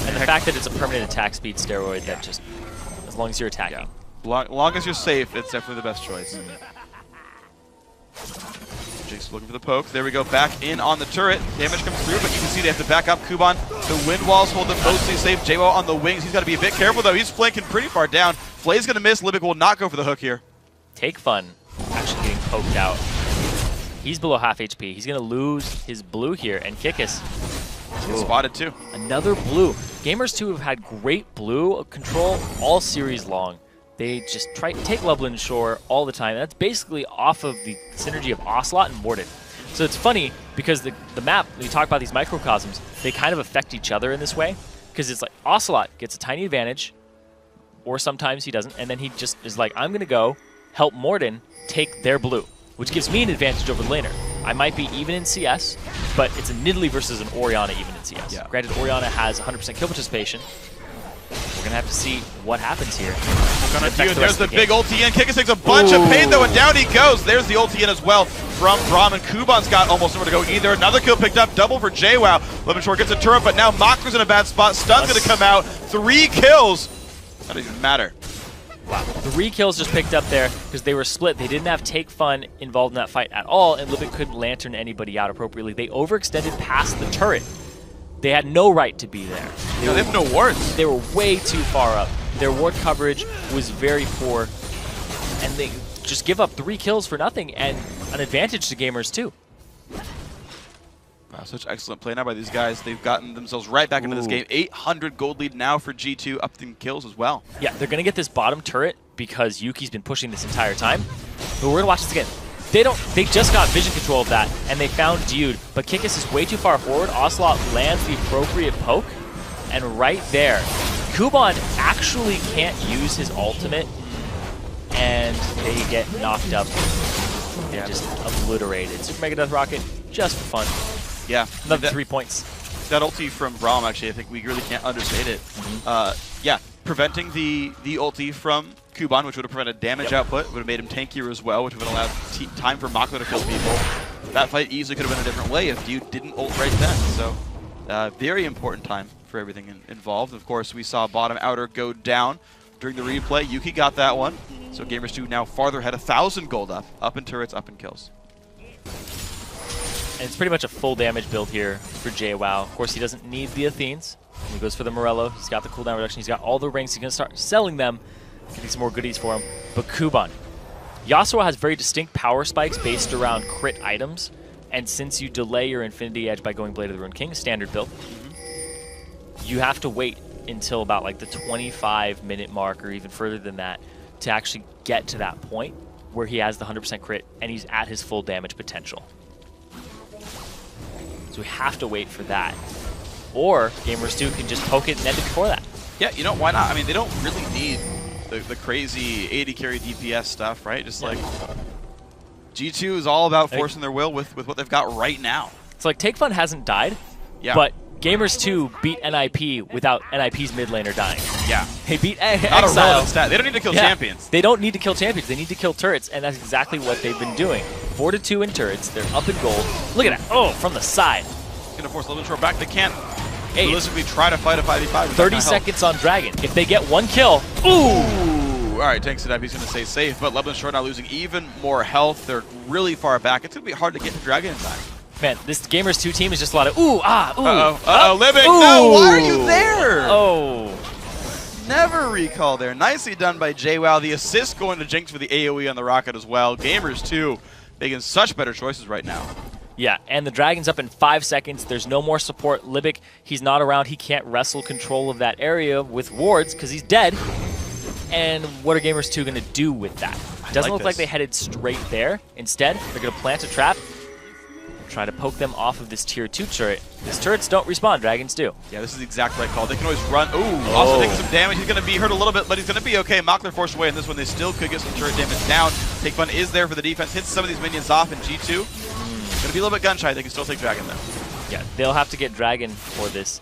And the fact that it's a permanent attack speed steroid that just, as long as you're attacking. Yeah. Long as you're safe, it's definitely the best choice. Jinx looking for the poke. There we go, back in on the turret. Damage comes through, but you can see they have to back up Kuban. The wind walls hold them mostly safe. JWoww on the wings. He's got to be a bit careful, though. He's flanking pretty far down. Flay's going to miss. Libic will not go for the hook here. Take Fun actually getting poked out. He's below half HP. He's going to lose his blue here, and Kikis. He's spotted too. Another blue. Gamers 2 have had great blue control all series long. They just take Loveland Shore all the time. That's basically off of the synergy of Ocelot and Morden. So it's funny because the map, when you talk about these microcosms, they kind of affect each other in this way. Because it's like Ocelot gets a tiny advantage, or sometimes he doesn't, and then he just is like, I'm going to go help Morden take their blue, which gives me an advantage over the laner. I might be even in CS, but it's a Nidalee versus an Orianna even in CS. Yeah. Granted, Orianna has 100% kill participation. We're going to have to see what happens here. There's the big ulti in. Kikis takes a bunch of pain, though, and down he goes. There's the ulti in as well from Braum, and Kuban's got almost nowhere to go either. Another kill picked up, double for JWoww. Lemonshore gets a turret, but now Makler's in a bad spot. Stun's going to come out. 3 kills. That doesn't even matter. Wow. 3 kills just picked up there because they were split. They didn't have Take Fun involved in that fight at all, and Libic couldn't lantern anybody out appropriately. They overextended past the turret. They had no right to be there. They have no wards. They were way too far up. Their ward coverage was very poor, and they just give up 3 kills for nothing and an advantage to Gamers 2. Wow, such excellent play now by these guys. They've gotten themselves right back into this game. 800 gold lead now for G2, up in kills as well. Yeah, they're going to get this bottom turret because Yuki's been pushing this entire time. But we're going to watch this again. They just got vision control of that, and they found Dude, but Kikis is way too far forward. Ocelot lands the appropriate poke, and right there, Kuban actually can't use his ultimate, and they get knocked up. They're just obliterated. Super Mega Death Rocket, just for fun. Yeah. Another 3 points. That ulti from Braum, actually, I think we really can't understate it. Yeah, preventing the ulti from Kuban, which would have prevented damage output, would have made him tankier as well, which would have allowed time for Makler to kill people. That fight easily could have been a different way if Dude didn't ult right then. So, very important time for everything involved. Of course, we saw bottom outer go down during the replay. Yuki got that one. So Gamers 2 now farther ahead, 1,000 gold up in turrets, up in kills. And it's pretty much a full damage build here for JWoww. Of course, he doesn't need the Athenes. He goes for the Morello. He's got the cooldown reduction. He's got all the rings. He's going to start selling them, getting some more goodies for him. But Kuban. Yasuo has very distinct power spikes based around crit items. And since you delay your Infinity Edge by going Blade of the Ruined King, standard build, you have to wait until about like the 25-minute mark or even further than that to actually get to that point where he has the 100% crit and he's at his full damage potential. So we have to wait for that. Or Gamers 2 can just poke it and end it before that. Yeah, you know, why not? I mean, they don't really need the crazy 80 carry DPS stuff, right? Just like G2 is all about forcing their will with what they've got right now. It's like Take Fun hasn't died, but Gamers 2 beat NIP without NIP's mid laner dying. Yeah. They beat Not Exile. a relevant stat. They don't need to kill champions. They don't need to kill champions. They need to kill turrets, and that's exactly what they've been doing. 4-2 in turrets. They're up in gold. Look at that. Oh, from the side. Going to force Lemonshore back. They can't realistically try to fight a 5v5. 30 seconds on Dragon. If they get 1 kill, ooh! All right, Tanks and He's going to stay safe, but Lemonshore now losing even more health. They're really far back. It's going to be hard to get the Dragon back. Man, this Gamers 2 team is just a lot of ooh, ah, ooh. Uh-oh, Libic, no, why are you there? Oh. Never recall there. Nicely done by JWoww. The assist going to Jinx for the AoE on the rocket as well. Gamers 2 making such better choices right now. Yeah, and the Dragon's up in 5 seconds. There's no more support. Libic, he's not around. He can't wrestle control of that area with wards because he's dead. And what are Gamers 2 going to do with that? Doesn't look like they headed straight there. Instead, they're going to plant a trap. Try to poke them off of this tier 2 turret. These turrets don't respawn, Dragons do. Yeah, this is the exact right call. They can always run. Ooh, also taking some damage. He's going to be hurt a little bit, but he's going to be okay. Makler forced away in this one. They still could get some turret damage down. Take Fun is there for the defense. Hits some of these minions off in G2. Going to be a little bit gun shy. They can still take Dragon though. Yeah, they'll have to get Dragon for this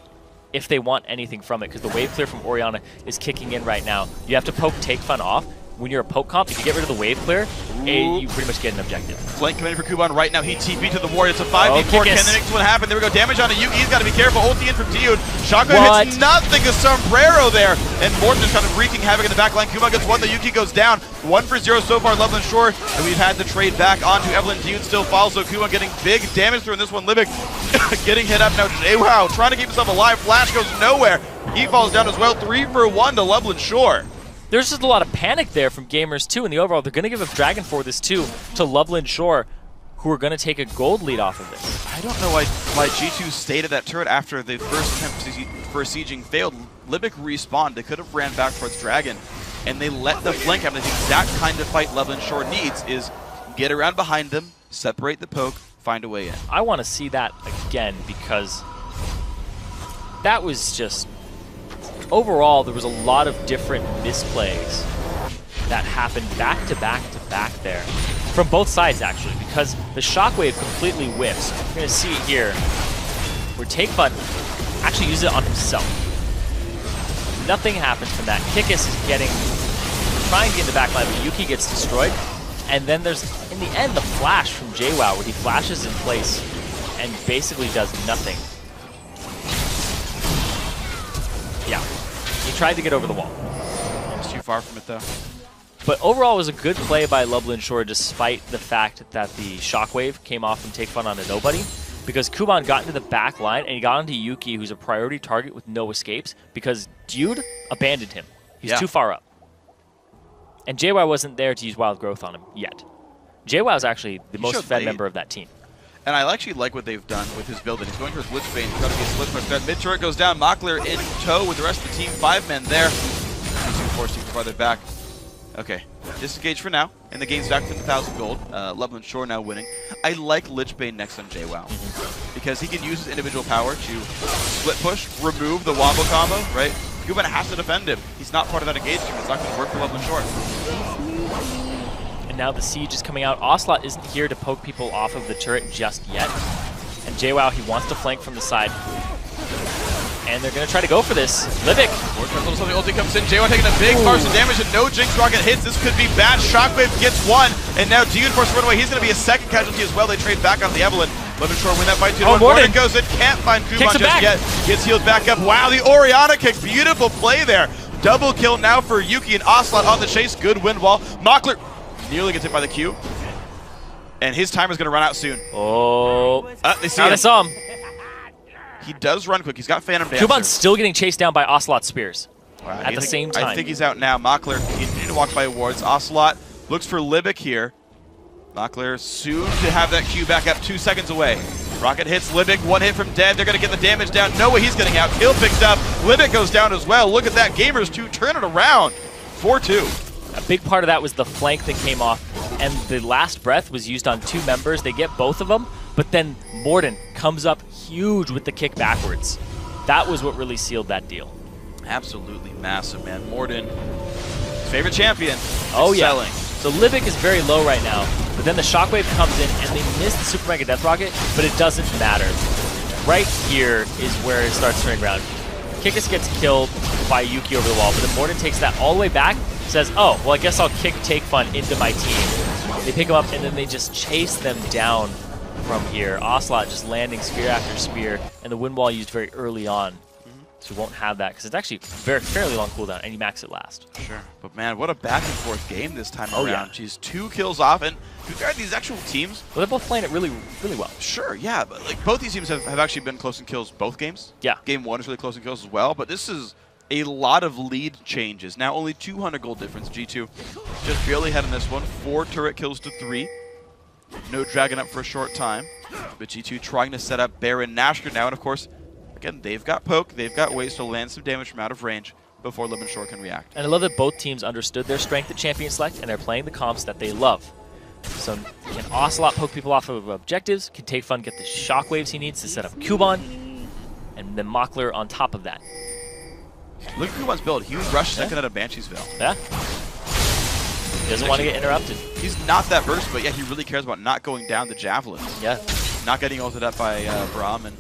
if they want anything from it, because the wave clear from Orianna is kicking in right now. You have to poke Take Fun off. When you're a poke comp, if you get rid of the wave clear, you pretty much get an objective. Flank coming for Kuban right now. He TP to the ward. It's a 5v4. Can the next one happen? There we go. Damage onto Yuki. He's got to be careful. Ulti in from Dude. Shotgun hits nothing. A sombrero there. And Morton is kind of wreaking havoc in the back line. Kuban gets one. The Yuki goes down. 1-for-0 so far. Loveland Shore. And we've had the trade back onto Evelyn. Dude still falls. So Kuban getting big damage through in this one. Libic getting hit up now. JWoww trying to keep himself alive. Flash goes nowhere. He falls down as well. 3-for-1 to Loveland Shore. There's just a lot of panic there from Gamers too. In the overall, they're going to give up Dragon for this too to Loveland Shore, who are going to take a gold lead off of this. I don't know why G2 stayed at that turret after the first attempt for sieging failed. Libic respawned. They could have ran back towards Dragon, and they let the flank happen. The exact kind of fight Loveland Shore needs is get around behind them, separate the poke, find a way in. I want to see that again because that was just... Overall, there was a lot of different misplays that happened back to back to back there. From both sides, actually, because the Shockwave completely whiffs. You're going to see it here, where Takefun actually uses it on himself. Nothing happens from that. Kikis is trying to get in the back line, but Yuki gets destroyed. And then there's, in the end, the flash from JWoww, where he flashes in place and basically does nothing. Yeah. He tried to get over the wall. It's too far from it, though. But overall, it was a good play by Loveland Shore, despite the fact that the Shockwave came off from Takefun on a nobody, because Kuban got into the back line, and he got onto Yuki, who's a priority target with no escapes, because Dude abandoned him. He's too far up. And JWoww wasn't there to use Wild Growth on him yet. JWoww is actually the most fed member of that team. And I actually like what they've done with his build. He's going towards Lichbane, trying to be a split push threat. Mid-turret goes down, Mockler in tow with the rest of the team. 5 men there. Forced him farther back. Okay, disengage for now, and the game's back to 1,000 gold. Loveland Shore now winning. I like Lichbane next on JWoww, because he can use his individual power to split push, remove the wombo combo, right? Kuban has to defend him. He's not part of that engagement. It's not going to work for Loveland Shore. And now the siege is coming out. Ocelot isn't here to poke people off of the turret just yet. And JWoww, he wants to flank from the side. And they're going to try to go for this. Libic. The ulti comes in. JWoww taking a big burst of damage and no Jinx Rocket hits. This could be bad. Shockwave gets one. And now Dude forced to run away. He's going to be a second casualty as well. They trade back on the Evelyn. Loveland Shore win that fight 2-1. Morden goes in. Can't find Kuban just yet. Gets healed back up. Wow, the Orianna kick. Beautiful play there. Double kill now for Yuki and Ocelot on the chase. Good wind wall. Mockler nearly gets hit by the Q. And his timer's going to run out soon. Oh. They see him. I saw him. He does run quick. He's got Phantom Dancer. Kuban's still getting chased down by Ocelot spears at the same time. I think he's out now. Mockler continuing to walk by wards. Ocelot looks for Libic here. Mockler soon to have that Q back up 2 seconds away. Rocket hits Libic. One hit from Dead. They're going to get the damage down. No way he's getting out. Kill picked up. Libic goes down as well. Look at that. Gamers 2 turn it around. 4-2. A big part of that was the flank that came off, and the last breath was used on 2 members. They get both of them, but then Morden comes up huge with the kick backwards. That was what really sealed that deal. Absolutely massive, man. Morden, favorite champion. Oh, yeah. So Libic is very low right now, but then the Shockwave comes in, and they miss the Super Mega Death Rocket, but it doesn't matter. Right here is where it starts turning around. Kikis gets killed by Yuki over the wall, but then Morden takes that all the way back, says, oh, well, I guess I'll kick Takefun into my team. They pick him up, and then they just chase them down from here. Ocelot just landing spear after spear, and the wind wall used very early on. So you won't have that, because it's actually fairly long cooldown, and you max it last. Sure. But man, what a back and forth game this time around. Yeah. Geez, 2 kills off, and these actual teams. Well, they're both playing it really, really well. Sure, yeah, but like both these teams have actually been close in kills both games. Yeah. Game 1 is really close in kills as well, but this is a lot of lead changes. Now only 200 gold difference. G2 just barely ahead in this one. 4 turret kills to 3. No Dragon up for a short time. But G2 trying to set up Baron Nashor now, and of course, again, they've got poke, they've got ways to land some damage from out of range before Loveland Shore can react. And I love that both teams understood their strength at Champion Select, and they're playing the comps that they love. So can Ocelot poke people off of objectives? Can Takefun get the shockwaves he needs to set up Kuban? And then Mockler on top of that. Look at Kuban's build. He was rushed second out of Banshee's Veil. Yeah. He doesn't want to get interrupted. He's not that burst, but yeah, he really cares about not going down the javelins. Yeah. not getting ulted up by Braum and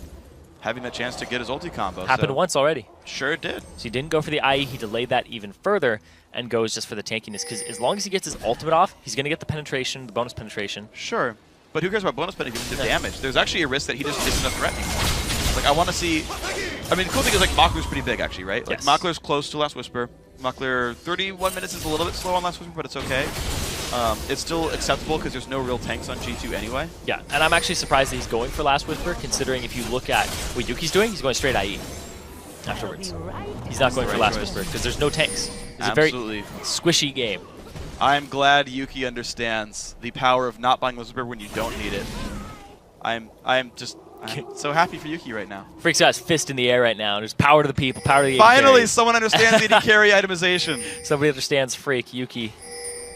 having the chance to get his ulti combo. Happened once already. Sure it did. So he didn't go for the IE, he delayed that even further and goes just for the tankiness, because as long as he gets his ultimate off, he's going to get the penetration, the bonus penetration. Sure. But who cares about bonus penetration? The damage. There's actually a risk that he just isn't a threat anymore. Like, I want to see... I mean, the cool thing is, like, Mockler's pretty big, actually, right? Like, yes. Mockler's close to Last Whisper. Mockler, 31 minutes is a little bit slow on Last Whisper, but it's okay. It's still acceptable because there's no real tanks on G2 anyway. Yeah, and I'm actually surprised that he's going for Last Whisper, considering if you look at what Yuki's doing, he's going straight IE afterwards. He's not going for Last Whisper because there's no tanks. It's a very squishy game. I'm glad Yuki understands the power of not buying Whisper when you don't need it. I'm so happy for Yuki right now. Freak's got his fist in the air right now. There's power to the people, power to the AD Finally, carries. someone understands AD carry itemization. Somebody understands Freak, Yuki.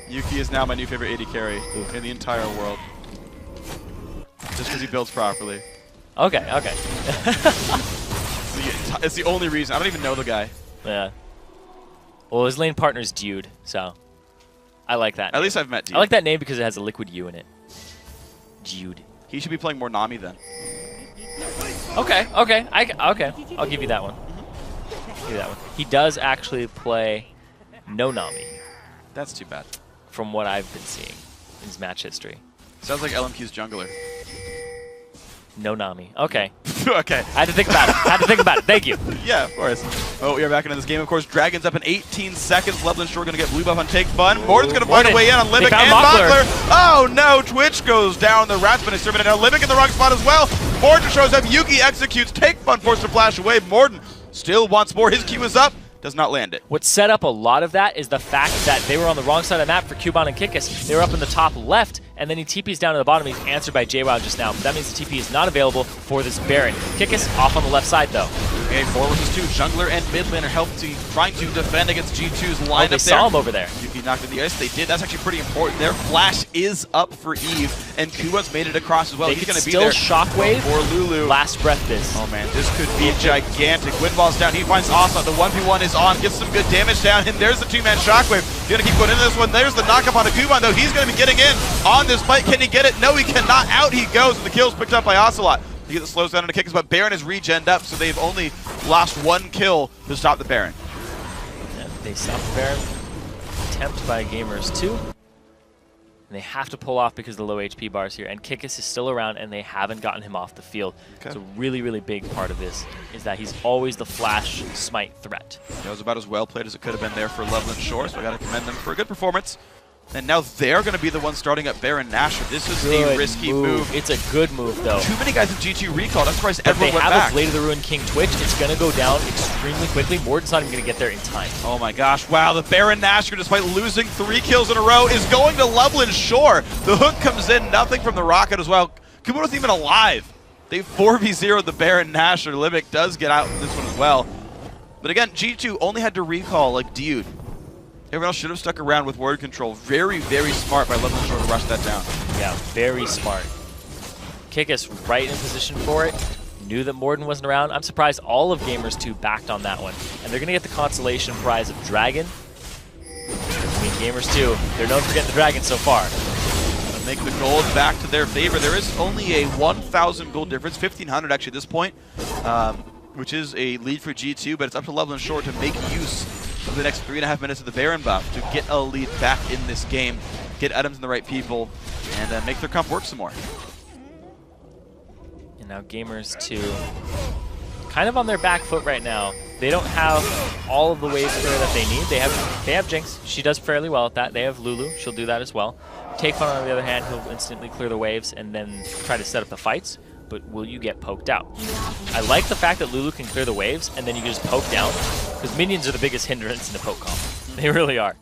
Yuki is now my new favorite AD carry in the entire world. Just because he builds properly. Okay, okay. It's the only reason. I don't even know the guy. Yeah. Well, his lane partner's Dude, so I like that. At least I've met Dude. I like that name because it has a liquid U in it. Dude. He should be playing more Nami then. Okay, okay, okay. I'll give you that one. Give you that one. He does actually play no Nami. That's too bad. From what I've been seeing in his match history. Sounds like LMQ's jungler. No Nami. Okay. Okay. I had to think about it. I had to think about it. Thank you. Yeah, of course. Oh, we are back into this game. Of course, Dragon's up in 18 seconds. Loveland Shore going to get blue buff on Take Fun. Morden's going to find a way in on Limbic and Mockler. Oh, no. Twitch goes down. The Rat's been exterminated. Now Limbic in the wrong spot as well. Morden shows up. Yuki executes. Take Fun forced to flash away. Morden still wants more. His Q is up. Does not land it. What set up a lot of that is the fact that they were on the wrong side of the map for Cubon and Kikis. They were up in the top left, and then he TP's down to the bottom. He's answered by JWoww just now. But that means the TP is not available for this Baron. Kikis off on the left side, though. Okay, 4 versus 2. Jungler and mid laner trying to defend against G2's lineup there. They saw him over there. Yuki knocked in the ice. They did. That's actually pretty important. Their flash is up for Eve, and Kuba's made it across as well. They He's going to be still there. Shockwave for Lulu. Last breath this. Oh, man. This could be gigantic. Windwall's down. He finds Asa. The 1v1 is on. Gets some good damage down, and there's the 2-man Shockwave. He's going to keep going into this one. There's the knockup on Kuban, though. He's going to be getting in on this fight. Can he get it? No, he cannot. Out he goes, and the kill's picked up by Ocelot. He gets the slows down into Kicks, but Baron is regened up, so they've only lost 1 kill to stop the Baron. Yeah, they stop the Baron. Attempt by Gamers 2. And they have to pull off because of the low HP bars here. And Kikis is still around, and they haven't gotten him off the field. Okay. So really, really big part of this is that he's always the flash smite threat. It was about as well played as it could have been there for Loveland Shore, so I got to commend them for a good performance. And now they're going to be the ones starting up Baron Nashor. This is a risky move. It's a good move, though. Too many guys in G2 recalled. I'm surprised everyone went back. They have a Blade of the Ruined King Twitch. It's going to go down extremely quickly. Morden's not even going to get there in time. Oh my gosh. Wow, the Baron Nashor, despite losing 3 kills in a row, is going to Loveland Shore. The hook comes in. Nothing from the rocket as well. Kubo wasn't even alive. They 4v0'd the Baron Nashor. Limbic does get out in this one as well. But again, G2 only had to recall like Dude. Everyone else should have stuck around with word control. Very, very smart by Loveland Shore to rush that down. Yeah, very smart. Kikis right in position for it. Knew that Morden wasn't around. I'm surprised all of Gamers 2 backed on that one. And they're going to get the consolation prize of Dragon. I mean, Gamers 2, they're known for getting the Dragon so far. Gonna make the gold back to their favor. There is only a 1,000 gold difference, 1,500 actually at this point, which is a lead for G2, but it's up to Loveland Shore to make use for the next 3.5 minutes of the Baron buff to get a lead back in this game, get items in the right people, and make their comp work some more. And now Gamers 2, kind of on their back foot right now. They don't have all of the wave clear that they need. They have Jinx. She does fairly well at that. They have Lulu. She'll do that as well. Take Fun, on the other hand, he'll instantly clear the waves and then try to set up the fights. But will you get poked out? I like the fact that Lulu can clear the waves and then you can just poke down, because minions are the biggest hindrance in the poke comp. They really are.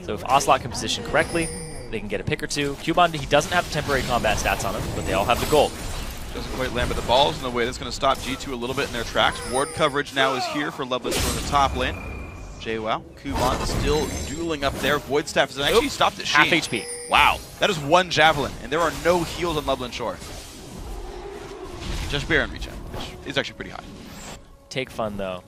So if Ocelot can position correctly, they can get a pick or two. Cubon, he doesn't have temporary combat stats on him, but they all have the gold. Doesn't quite land, but the ball's in the way. That's going to stop G2 a little bit in their tracks. Ward coverage now is here for Loveland Shore in the top lane. JWoww, Cubon still dueling up there. Void Staff has actually stopped at Sheen. Half HP. Wow, that is 1 Javelin, and there are no heals on Loveland Shore. Just Baron regen, which is actually pretty high. Take Fun, though.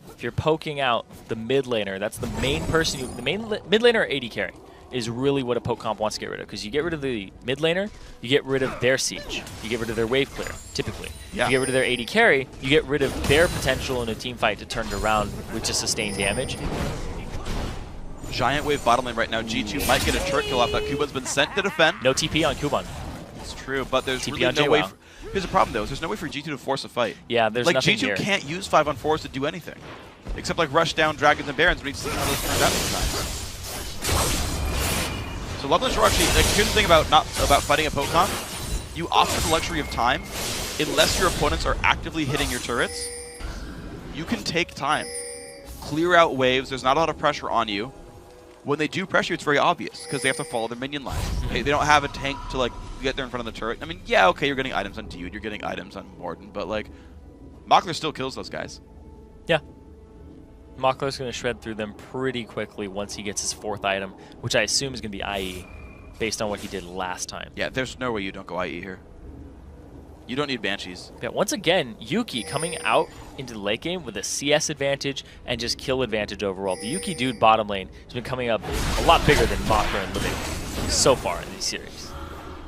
If you're poking out the mid laner, that's the main person, the main mid laner or AD carry is really what a poke comp wants to get rid of. Because you get rid of the mid laner, you get rid of their siege. You get rid of their wave clear, typically. Yeah. You get rid of their AD carry, you get rid of their potential in a team fight to turn it around with just sustained damage. Giant wave bottom lane right now. G2 might get a turret kill off that. Kuban's been sent to defend. No TP on Kuban. It's true, but there's TP really on no way. JWoww. Here's the problem, though. Is there's no way for G2 to force a fight. Yeah, there's like nothing G2 here. can't use 5-on-4s to do anything, except like rush down dragons and barons. We need to see how those turn out sometimes. So Loveland Shore actually, like, here's the thing about fighting a poke comp. You offer the luxury of time, unless your opponents are actively hitting your turrets. You can take time. clear out waves. There's not a lot of pressure on you. When they do pressure, it's very obvious because they have to follow their minion line. They don't have a tank to like get there in front of the turret. I mean, yeah, okay, you're getting items on Dude, you're getting items on Morden, but like, Mockler still kills those guys. Yeah. Mockler's going to shred through them pretty quickly once he gets his 4th item, which I assume is going to be IE, based on what he did last time. Yeah, there's no way you don't go IE here. You don't need Banshees. Yeah, once again, Yuki coming out into the late game with a CS advantage and just kill advantage overall. The Yuki dude bottom lane has been coming up a lot bigger than Mockler and Living so far in these series.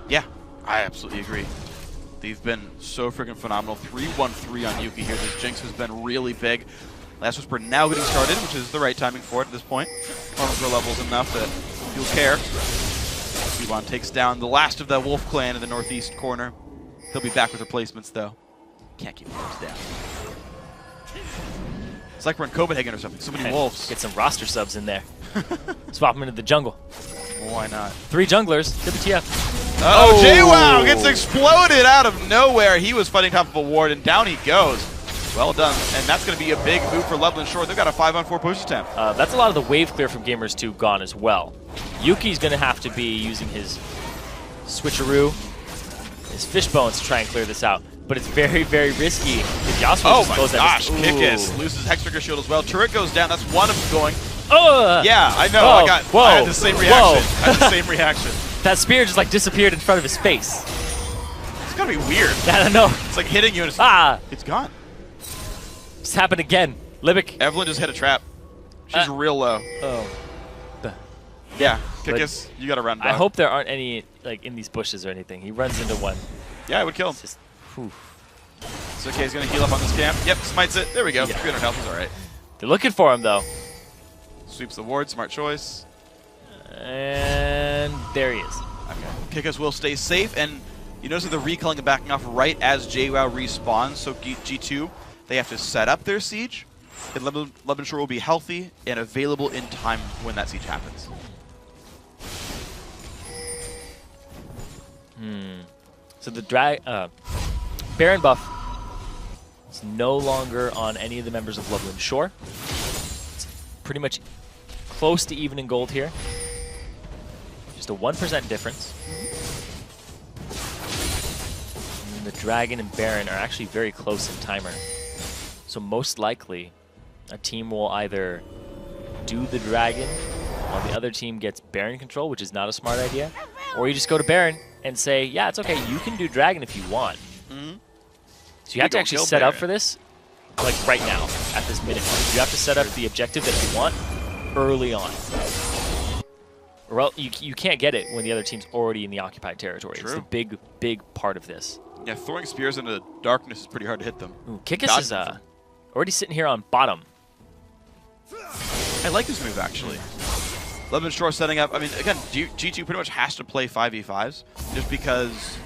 Yeah, I absolutely agree. They've been so freaking phenomenal. 3-1-3 on Yuki here. This Jinx has been really big. Last Whisper now getting started, which is the right timing for it at this point. Armor levels enough that you'll care. Cubon takes down the last of the Wolf clan in the northeast corner. He'll be back with replacements, though. Can't keep wolves down. It's like we're in Copenhagen or something. So many wolves. Get some roster subs in there. Swap them into the jungle. Why not? 3 junglers. WTF. Oh, JWoww gets exploded out of nowhere. He was fighting top of a ward, and down he goes. Well done. And that's going to be a big move for Loveland Shore. They've got a 5-on-4 push attempt. That's a lot of the wave clear from Gamers 2 gone as well. Yuki's going to have to be using his switcheroo, his fish bones to try and clear this out. But it's very, very risky. If Yasuo just goes gosh, Kickus loses Hextrigger shield as well. Turret goes down. That's one of them going. Oh! Yeah, I know. Whoa, I had the same reaction. I had the same reaction. That spear just like disappeared in front of his face. It's gotta be weird. I don't know. It's like hitting you and it's gone. It's happened again. Libic. Evelyn just hit a trap. She's real low. Oh. Yeah, Kickus, you gotta run, dog. I hope there aren't any like in these bushes or anything. He runs into one. Yeah, I would kill him. Just, whew. It's okay, he's gonna heal up on this camp. Yep, smites it. There we go. Yeah. 300 health is alright. They're looking for him though. Sweeps the ward, smart choice. And there he is. Okay. Kickus will stay safe, and you notice that the recalling and backing off right as JWoww respawns, so G2, they have to set up their siege, and Loveland Shore will be healthy and available in time when that siege happens. So the Baron buff is no longer on any of the members of Loveland Shore. It's pretty much close to even in gold here. Just a 1% difference. And the Dragon and Baron are actually very close in timer. So most likely, a team will either do the Dragon while the other team gets Baron control, which is not a smart idea, or you just go to Baron and say, yeah, it's okay, you can do Dragon if you want. So you have to actually set up for this, like right now, at this minute. You have to set up the objective that you want early on. Or else you can't get it when the other team's already in the occupied territory. True. It's the big, big part of this. Yeah, throwing spears into the darkness is pretty hard to hit them. Ooh, Kickus is already sitting here on bottom. I like this move, actually. Loveland Shore setting up. I mean, again, G2 pretty much has to play 5v5s just because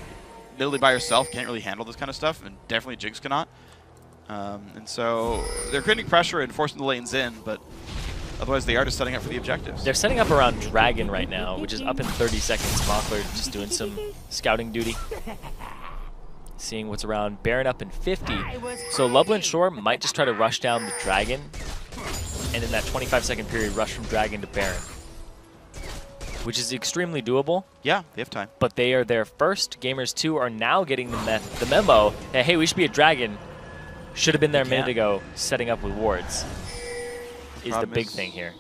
literally by yourself can't really handle this kind of stuff, and definitely Jinx cannot. And so they're creating pressure and forcing the lanes in, but otherwise they are just setting up for the objectives. They're setting up around Dragon right now, which is up in 30 seconds. Mockler just doing some scouting duty. Seeing what's around. Baron up in 50. So Loveland Shore might just try to rush down the Dragon, and in that 25-second period, rush from Dragon to Baron, which is extremely doable. Yeah, they have time. But they are there first. Gamers 2 are now getting the memo that, hey, we should be a Dragon. Should have been there a minute ago, setting up with wards. Is the big thing here.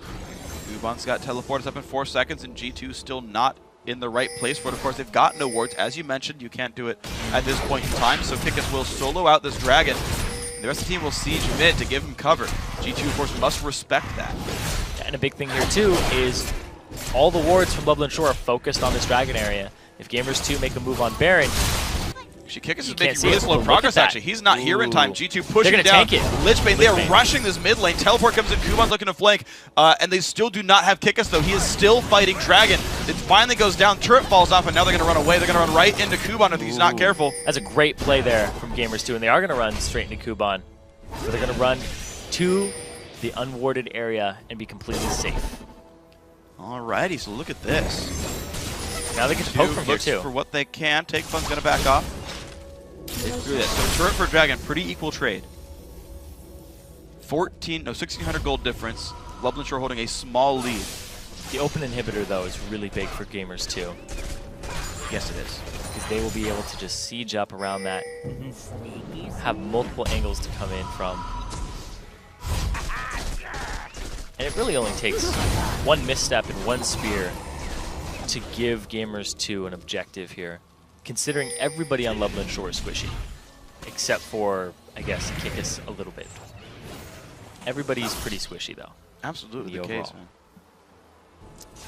Ubon's got teleports up in 4 seconds, and G2 still not in the right place for it. Of course, they've got no wards. As you mentioned, you can't do it at this point in time, so Kickus will solo out this Dragon. The rest of the team will siege mid to give him cover. G2, of course, must respect that. And a big thing here, too, is all the wards from Loveland Shore are focused on this Dragon area. If Gamers 2 make a move on Baron, Kickus is making really slow progress, actually. He's not here in time. G2 pushing down. Tank it. Lichbane, they are rushing this mid lane. Teleport comes in. Kuban's looking to flank. And they still do not have Kickus, though. He is still fighting Dragon. It finally goes down. Turret falls off, and now they're going to run away. They're going to run right into Kuban if he's not careful. That's a great play there from Gamers 2, and they are going to run straight into Kuban. So they're going to run to the unwarded area and be completely safe. Alrighty, so look at this. Now they get to poke from here, too. For what they can. Take Fun's going to back off. They threw this. So turret for Dragon, pretty equal trade. 1,600 gold difference. Lublin Shore holding a small lead. The open inhibitor, though, is really big for Gamers too. Yes, it is. Because they will be able to just siege up around that, have multiple angles to come in from. And it really only takes one misstep and one spear to give Gamers 2 an objective here, considering everybody on Lublin Shore is squishy, except for, I guess, Kickus a little bit. Everybody's pretty squishy, though. Absolutely the case, man.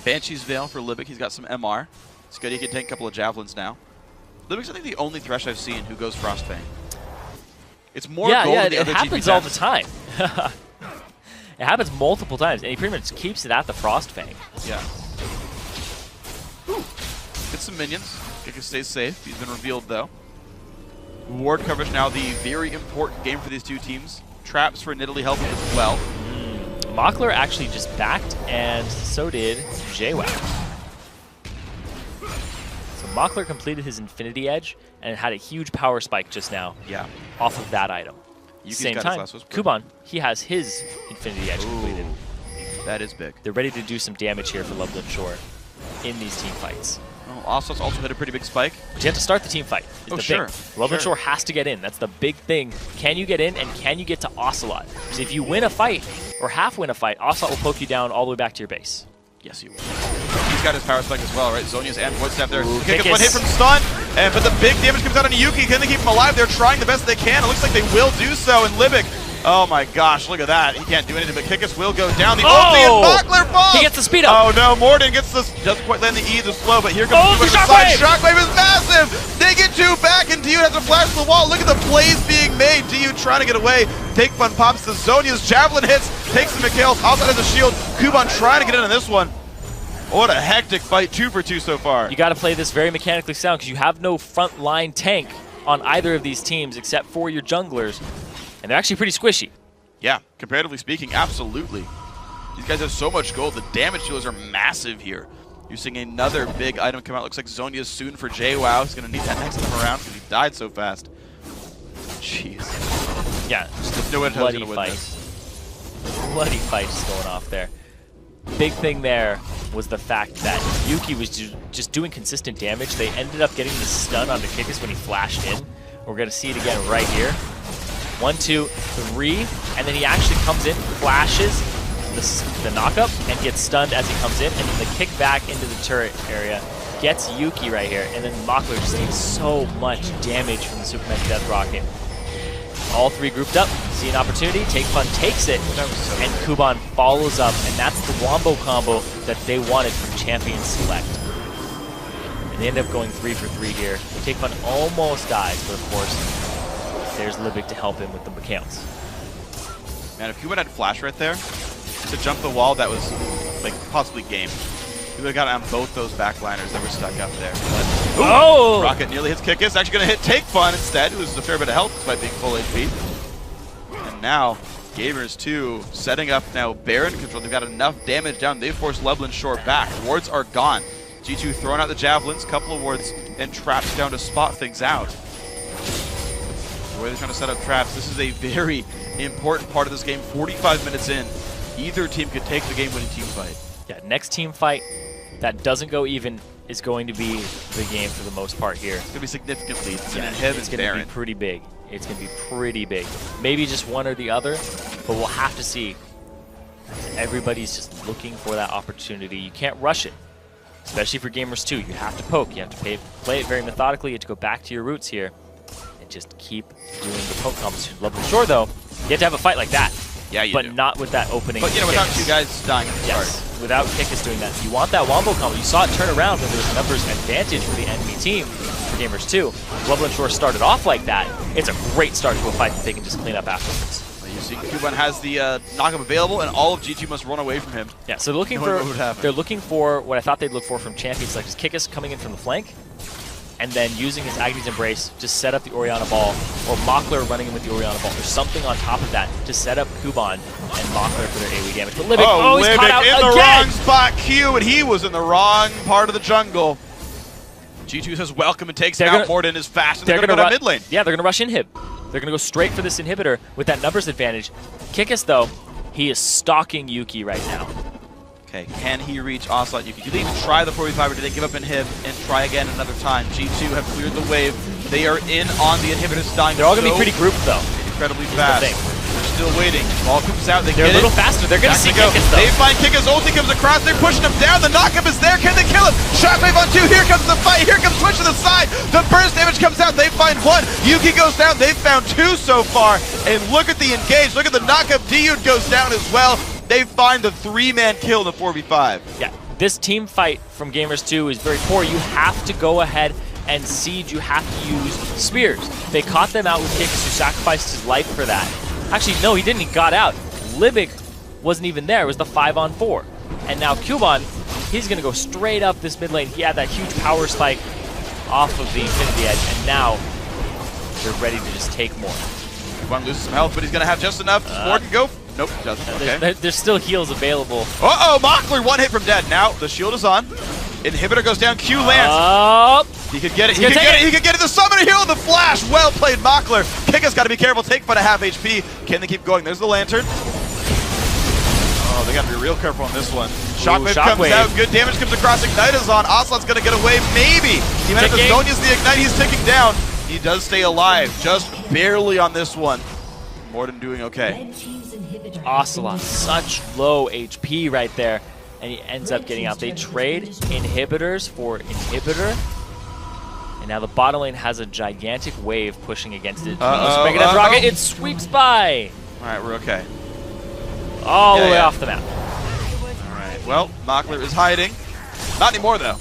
Banshee's Veil for Libic. He's got some MR. It's good he can take a couple of javelins now. Libic's, I think, the only Thresh I've seen who goes Frostfang. It's more gold than the other GP10s. It happens all the time. It happens multiple times, and he pretty much keeps it at the Frostfang. Yeah. Ooh. Get some minions. Kickus stays safe. He's been revealed, though. Ward coverage now, the very important game for these two teams. Traps for Nidalee helping as well. Mockler actually just backed, and so did JWoww. So Mockler completed his Infinity Edge and had a huge power spike just now. Yeah. Off of that item. Same time, Kuban, he has his Infinity Edge completed. That is big. They're ready to do some damage here for Lublin Shore in these team fights. Well, Oslos also hit a pretty big spike. But you have to start the team fight. Thing. Lublin Shore has to get in. That's the big thing. Can you get in, and can you get to Ocelot? Because if you win a fight, or half win a fight, Ocelot will poke you down all the way back to your base. Yes, he will. He's got his power spike as well, right? Zonia's and Void Staff there. Kickus. One hit from stun, but the big damage comes out on Yuki. Can they keep him alive? They're trying the best they can. It looks like they will do so, and Libic, oh my gosh, look at that. He can't do anything, but Kickus will go down. The ulti and Mockler falls! He gets the speed up! Oh no, Morden gets this, doesn't quite land the E, the slow, but here comes the Shockwave! Shockwave is massive! They get two back, and Diyu has to flash to the wall. Look at the plays being made. Diyu trying to get away. Take Fun pops to Zonia's javelin hits, takes the Mikhail's, outside has a shield. Kuban trying to get in on this one. What a hectic fight, 2 for 2 so far. You got to play this very mechanically sound because you have no front line tank on either of these teams except for your junglers, and they're actually pretty squishy. Yeah, comparatively speaking, absolutely. These guys have so much gold. The damage dealers are massive here. You're seeing another big item come out. Looks like Zonia's soon for JWoww. He's going to need that next time around because he died so fast. Jeez. Yeah, just a no bloody fight. Bloody fight just going off there. Big thing there was the fact that Yuki was just doing consistent damage. They ended up getting the stun onto Kickus when he flashed in. We're going to see it again right here. 1, 2, 3, and then he actually comes in, flashes the knockup, and gets stunned as he comes in, and then the kick back into the turret area gets Yuki right here, and then Mockler just takes so much damage from the Superman Death Rocket. All three grouped up, see an opportunity, Take Fun takes it, and Kuban follows up, and that's the wombo combo that they wanted from Champion Select. And they end up going 3 for 3 here. Take Fun almost dies, but of course, there's Libic to help him with the McHales. Man, if Kuban had flash right there, to jump the wall, that was like possibly game. He would have got on both those backliners that were stuck up there. But, oh! Rocket nearly hits Kickus. Actually going to hit Take Fun instead, who's a fair bit of health despite being full HP. And now, Gamers 2 setting up now Baron control. They've got enough damage down. They forced Lublin Shore back. Wards are gone. G2 throwing out the javelins, couple of wards, and traps down to spot things out. The way they're trying to set up traps, this is a very important part of this game. 45 minutes in, either team could take the game-winning team fight. Yeah, next team fight that doesn't go even is going to be the game for the most part here. It's going to be significant leads. Yeah, it's going to be pretty big. It's going to be pretty big. Maybe just one or the other, but we'll have to see. Everybody's just looking for that opportunity. You can't rush it, especially for Gamers 2. You have to poke. You have to play it very methodically. You have to go back to your roots here and just keep doing the poke combos. Lublin Shore, though, you have to have a fight like that. Yeah, you but do. not with that opening. But, you know, without two guys dying at the start. Without Kickus doing that. You want that wombo combo. You saw it turn around when there was numbers advantage for the enemy team for Gamers 2. Lublin Shore started off like that. It's a great start to a fight that they can just clean up afterwards. Well, you see Kuban has the knockup available, and all of G2 must run away from him. Yeah, so they're looking for what I thought they'd look for from champions, like Kickus coming in from the flank, and then using his Agnes Embrace to set up the Orianna Ball, or Mockler running in with the Orianna Ball. There's something on top of that to set up Kuban and Mockler for their AoE damage. But Libic, he's caught out in again! The wrong spot, Q, and he was in the wrong part of the jungle. G2 says welcome and takes him out. Morden is fast, and they're going to go down mid lane. Yeah, they're going to rush inhib. They're going to go straight for this inhibitor with that numbers advantage. Kikis, though, he is stalking Yuki right now. Okay, can he reach Ocelot Yuki? Did they even try the 45, or did they give up inhib and try again another time? G2 have cleared the wave. They are in on the inhibitor dying. They're all going to be pretty grouped, though. Incredibly fast. They're still waiting. Ball comes out. They're a little faster. They're going to see Kikis, though. They find Kikis. Ulti comes across. They're pushing him down. The knockup is there. Can they kill him? Shockwave on 2. Here comes the fight. Here comes Twitch to the side. The burst damage comes out. They find 1. Yuki goes down. They've found 2 so far. And look at the engage. Look at the knockup. Dyud goes down as well. They find the 3-man kill in the 4v5. Yeah, this team fight from Gamers 2 is very poor. You have to go ahead and siege. You have to use spears. They caught them out with Kikis, who sacrificed his life for that. Actually, no, he didn't. He got out. Libic wasn't even there. It was the 5-on-4. And now Kuban, he's going to go straight up this mid lane. He had that huge power spike off of the Infinity Edge, and now they're ready to just take more. Kuban loses some health, but he's going to have just enough. More to go. Nope, doesn't. Okay. There's still heals available. Uh-oh, Mockler, 1 hit from dead. Now, the shield is on. Inhibitor goes down. Q lands. He could get it. He could get it. He could get it. The summoner heal, the flash. Well played, Mockler. Kika's got to be careful. Take fun at half HP. Can they keep going? There's the lantern. Oh, they got to be real careful on this one. Shockwave comes out. Good damage comes across. Ignite is on. Ocelot's going to get away. Maybe. He might have to Zonya's the Ignite. He's ticking down. He does stay alive. Just barely on this one. Morden doing okay. Ocelot, such low HP right there, and he ends up getting out. They trade inhibitors for inhibitor, and now the bottom lane has a gigantic wave pushing against it. Megadeth Rocket, it sweeps by. All right, we're okay. All the way off the map. All right, well, Mockler is hiding. Not anymore, though.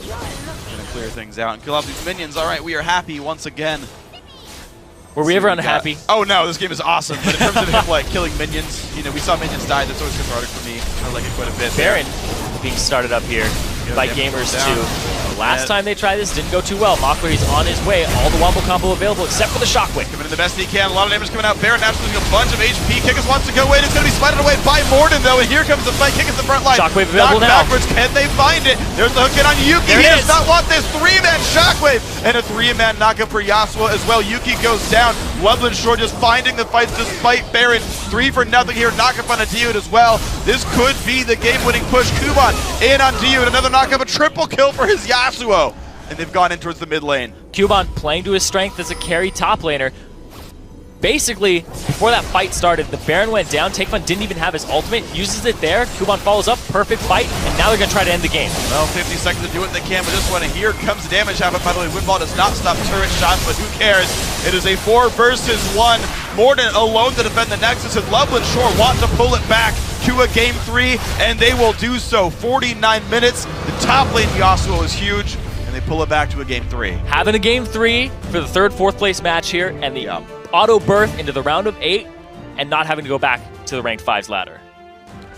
Gonna clear things out and kill off these minions. All right, we are happy once again. Were we ever unhappy? Oh no, this game is awesome. But in terms of him like killing minions, you know, we saw minions die. That's always cathartic for me. I like it quite a bit. Baron being started up here by Gamers 2. Last time they tried this, didn't go too well. Mockler, he's on his way. All the wombo combo available except for the Shockwave. Coming in the best he can. A lot of damage coming out. Baron actually losing a bunch of HP. Kikis wants to go away. It's going to be spited away by Morden, though. And here comes the fight. Kikis the front line. Shockwave available now. Backwards. Can they find it? There's the hook in on Yuki. He does not want this. 3-man Shockwave. And a 3-man knockup for Yasuo as well. Yuki goes down. Loveland Shore just finding the fights despite Baron. 3 for nothing here. Knockup on a Dyud as well. This could be the game-winning push. Kuban in on Dyud. Another knockup. A triple kill for his Yasuo. And they've gone in towards the mid lane. Kuban playing to his strength as a carry top laner. Basically, before that fight started, the Baron went down. Takefun didn't even have his ultimate. Uses it there. Kuban follows up. Perfect fight. And now they're going to try to end the game. Well, 50 seconds to do what they can with this one. And here comes the damage happen. By the way, Windball does not stop turret shots, but who cares? It is a 4 versus 1. Morden alone to defend the Nexus. And Loveland Shore want to pull it back to a game 3, and they will do so. 49 minutes. The top lane Yasuo is huge. They pull it back to a game 3. Having a game 3 for the 3rd, 4th place match here, and the auto berth into the round of 8, and not having to go back to the ranked 5's ladder.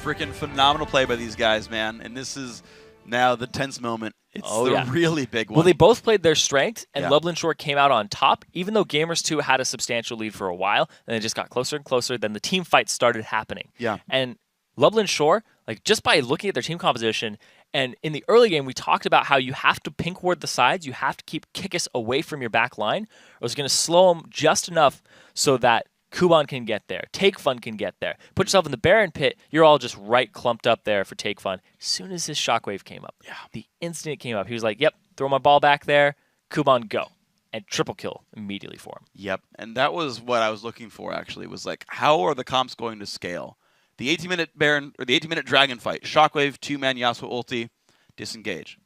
Freaking phenomenal play by these guys, man. And this is now the tense moment. It's really big one. Well, they both played their strength, and Loveland Shore came out on top, even though Gamers 2 had a substantial lead for a while, and it just got closer and closer. Then the team fights started happening. Yeah. And Loveland Shore, like just by looking at their team composition, and in the early game, we talked about how you have to pink ward the sides. You have to keep Kikis away from your back line, or it's going to slow him just enough so that Kuban can get there. Takefun can get there. Put yourself in the Baron pit. You're all just right clumped up there for Takefun. As soon as his Shockwave came up, the instant it came up, he was like, yep, throw my ball back there. Kuban, go. And triple kill immediately for him. Yep, and that was what I was looking for, actually, was like, how are the comps going to scale? The 18-minute Baron, or the 18-minute Dragon fight. Shockwave, 2-man Yasuo ulti, disengage.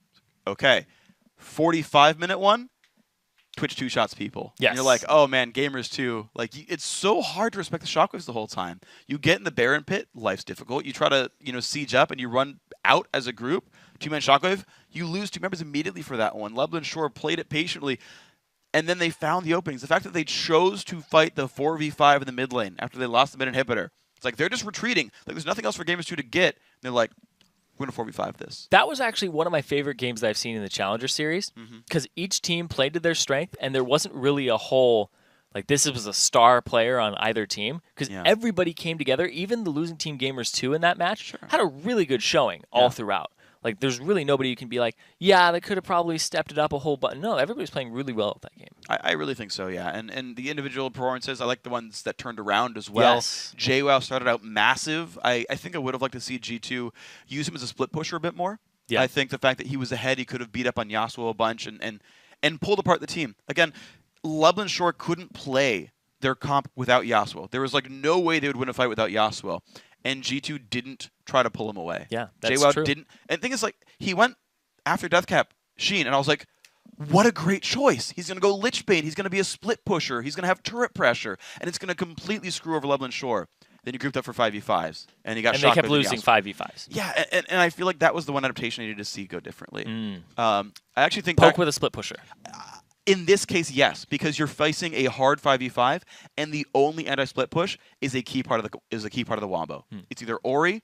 Okay. 45-minute one, Twitch 2 shots people. Yes. And you're like, oh man, Gamers 2. Like, it's so hard to respect the Shockwaves the whole time. You get in the Baron pit, life's difficult. You try to, siege up and you run out as a group, 2-man Shockwave. You lose 2 members immediately for that one. Loveland Shore played it patiently. And then they found the openings. The fact that they chose to fight the 4v5 in the mid lane after they lost the mid inhibitor. It's like they're just retreating. Like there's nothing else for Gamers 2 to get. And they're like, we're going to 4v5 this. That was actually one of my favorite games that I've seen in the Challenger Series because each team played to their strength and there wasn't really a whole, like this was a star player on either team because everybody came together. Even the losing team Gamers 2 in that match had a really good showing all throughout. Like, there's really nobody you can be like, yeah, they could have probably stepped it up a whole bunch. No, everybody's playing really well at that game. I really think so, yeah. And the individual performances, I like the ones that turned around as well. Yes. JWoww started out massive. I think I would have liked to see G2 use him as a split pusher a bit more. Yeah. I think the fact that he was ahead, he could have beat up on Yasuo a bunch and pulled apart the team. Again, Lublin Shore couldn't play their comp without Yasuo. There was like no way they would win a fight without Yasuo. And G2 didn't try to pull him away. Yeah, that's JWoww true. didn't. And the thing is, like, he went after Deathcap Sheen, and I was like, what a great choice. He's going to go Lichbane. He's going to be a split pusher. He's going to have turret pressure. And it's going to completely screw over Lublin Shore. Then he grouped up for 5v5s. And he got And shocked. they kept losing 5v5s. Yeah, and I feel like that was the one adaptation I needed to see go differently. I actually think Poke with a split pusher. in this case, yes, because you're facing a hard 5v5, and the only anti-split push is a key part of the wombo. It's either Ori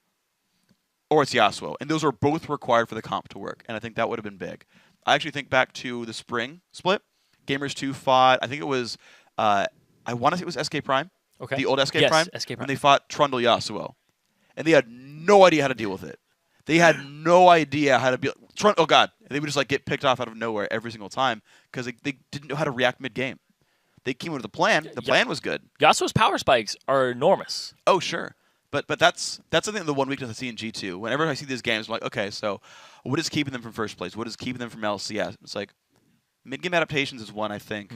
or it's Yasuo, and those are both required for the comp to work. And I think that would have been big. I actually think back to the spring split. Gamers 2 fought. I think it was. I want to say it was SK Prime. Okay. The old SK Yes, Prime. SK Prime. When they fought Trundle Yasuo, and they had no idea how to deal with it. They had no idea how to be. Oh god, they would just like get picked off out of nowhere every single time because they didn't know how to react mid game. They came with the plan. The plan was good. Yasuo's power spikes are enormous. Oh sure, but that's something the one weakness I see in G2. Whenever I see these games, I'm like, okay, so what is keeping them from first place? What is keeping them from LCS? It's like mid game adaptations is one I think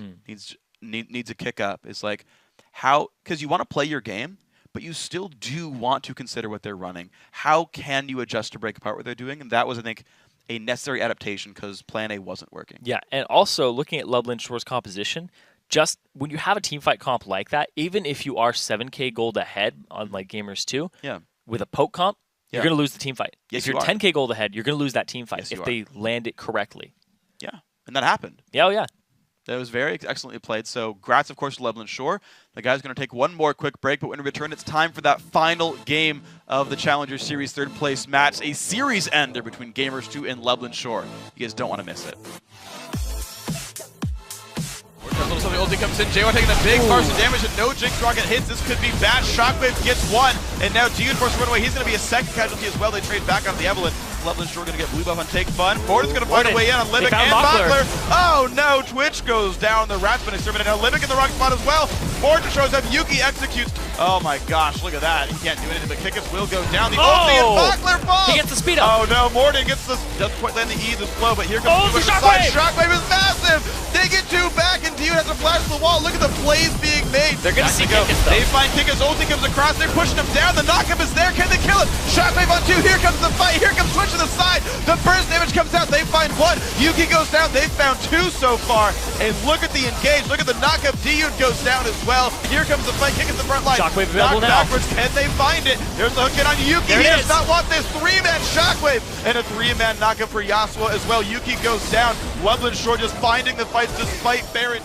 needs a kick up. It's like how, because you want to play your game, but you still do want to consider what they're running. How can you adjust to break apart what they're doing? And that was, I think, a necessary adaptation because Plan A wasn't working. Yeah, and also looking at Lublin Shore's composition, just when you have a teamfight comp like that, even if you are 7k gold ahead on like Gamers 2, with a poke comp, you're going to lose the teamfight. Yes, if you're 10k gold ahead, you're going to lose that teamfight if they land it correctly. Yeah, and that happened. Yeah, oh yeah. That was very excellently played. So, grats, of course, to Lublin Shore. The guy's going to take one more quick break, but when we return, it's time for that final game of the Challenger Series third place match. A series ender between Gamers 2 and Lublin Shore. You guys don't want to miss it. So the ulti comes in. JWoww taking a big burst of damage and no Jinx Rocket hits. This could be bad. Shockwave gets one, and now G-Force run away. He's going to be a second casualty as well. They trade back on the Evelyn. Lublin Shore going to get blue buff on Take Fun. Borden's going to find a way in on Libic and Mockler. Oh no, Twitch goes down. The Rat's been exterminated. Now Libic in the wrong spot as well. Borden shows up. Yuki executes. Oh my gosh, look at that. He can't do anything, but Kickus will go down. The ulti and Mockler falls. He gets the speed up. Oh no, Morden gets the, doesn't quite land the E, the slow, but here comes the Shockwave. Shockwave is massive. They get two back, and Dion has to flash the wall. Look at the plays being made. They're going to see Kickus, though. They find Kickus. Ulti comes across. They're pushing him down. The knockup is there. Can they kill it? Shockwave on two. Here comes the fight. Here comes Twitch to the side. The burst damage comes out. They find one. Yuki goes down. They found two so far. And look at the engage. Look at the knockup. Dion goes down as well. Here comes the fight. Kickus the front line. Shockwave available now. Backwards. Can they find it? There's the hook in on Yuki. He does not want this. Three-man Shockwave. And a three-man knockup for Yasuo as well. Yuki goes down. Lublin Shore just finding the fights despite Baron.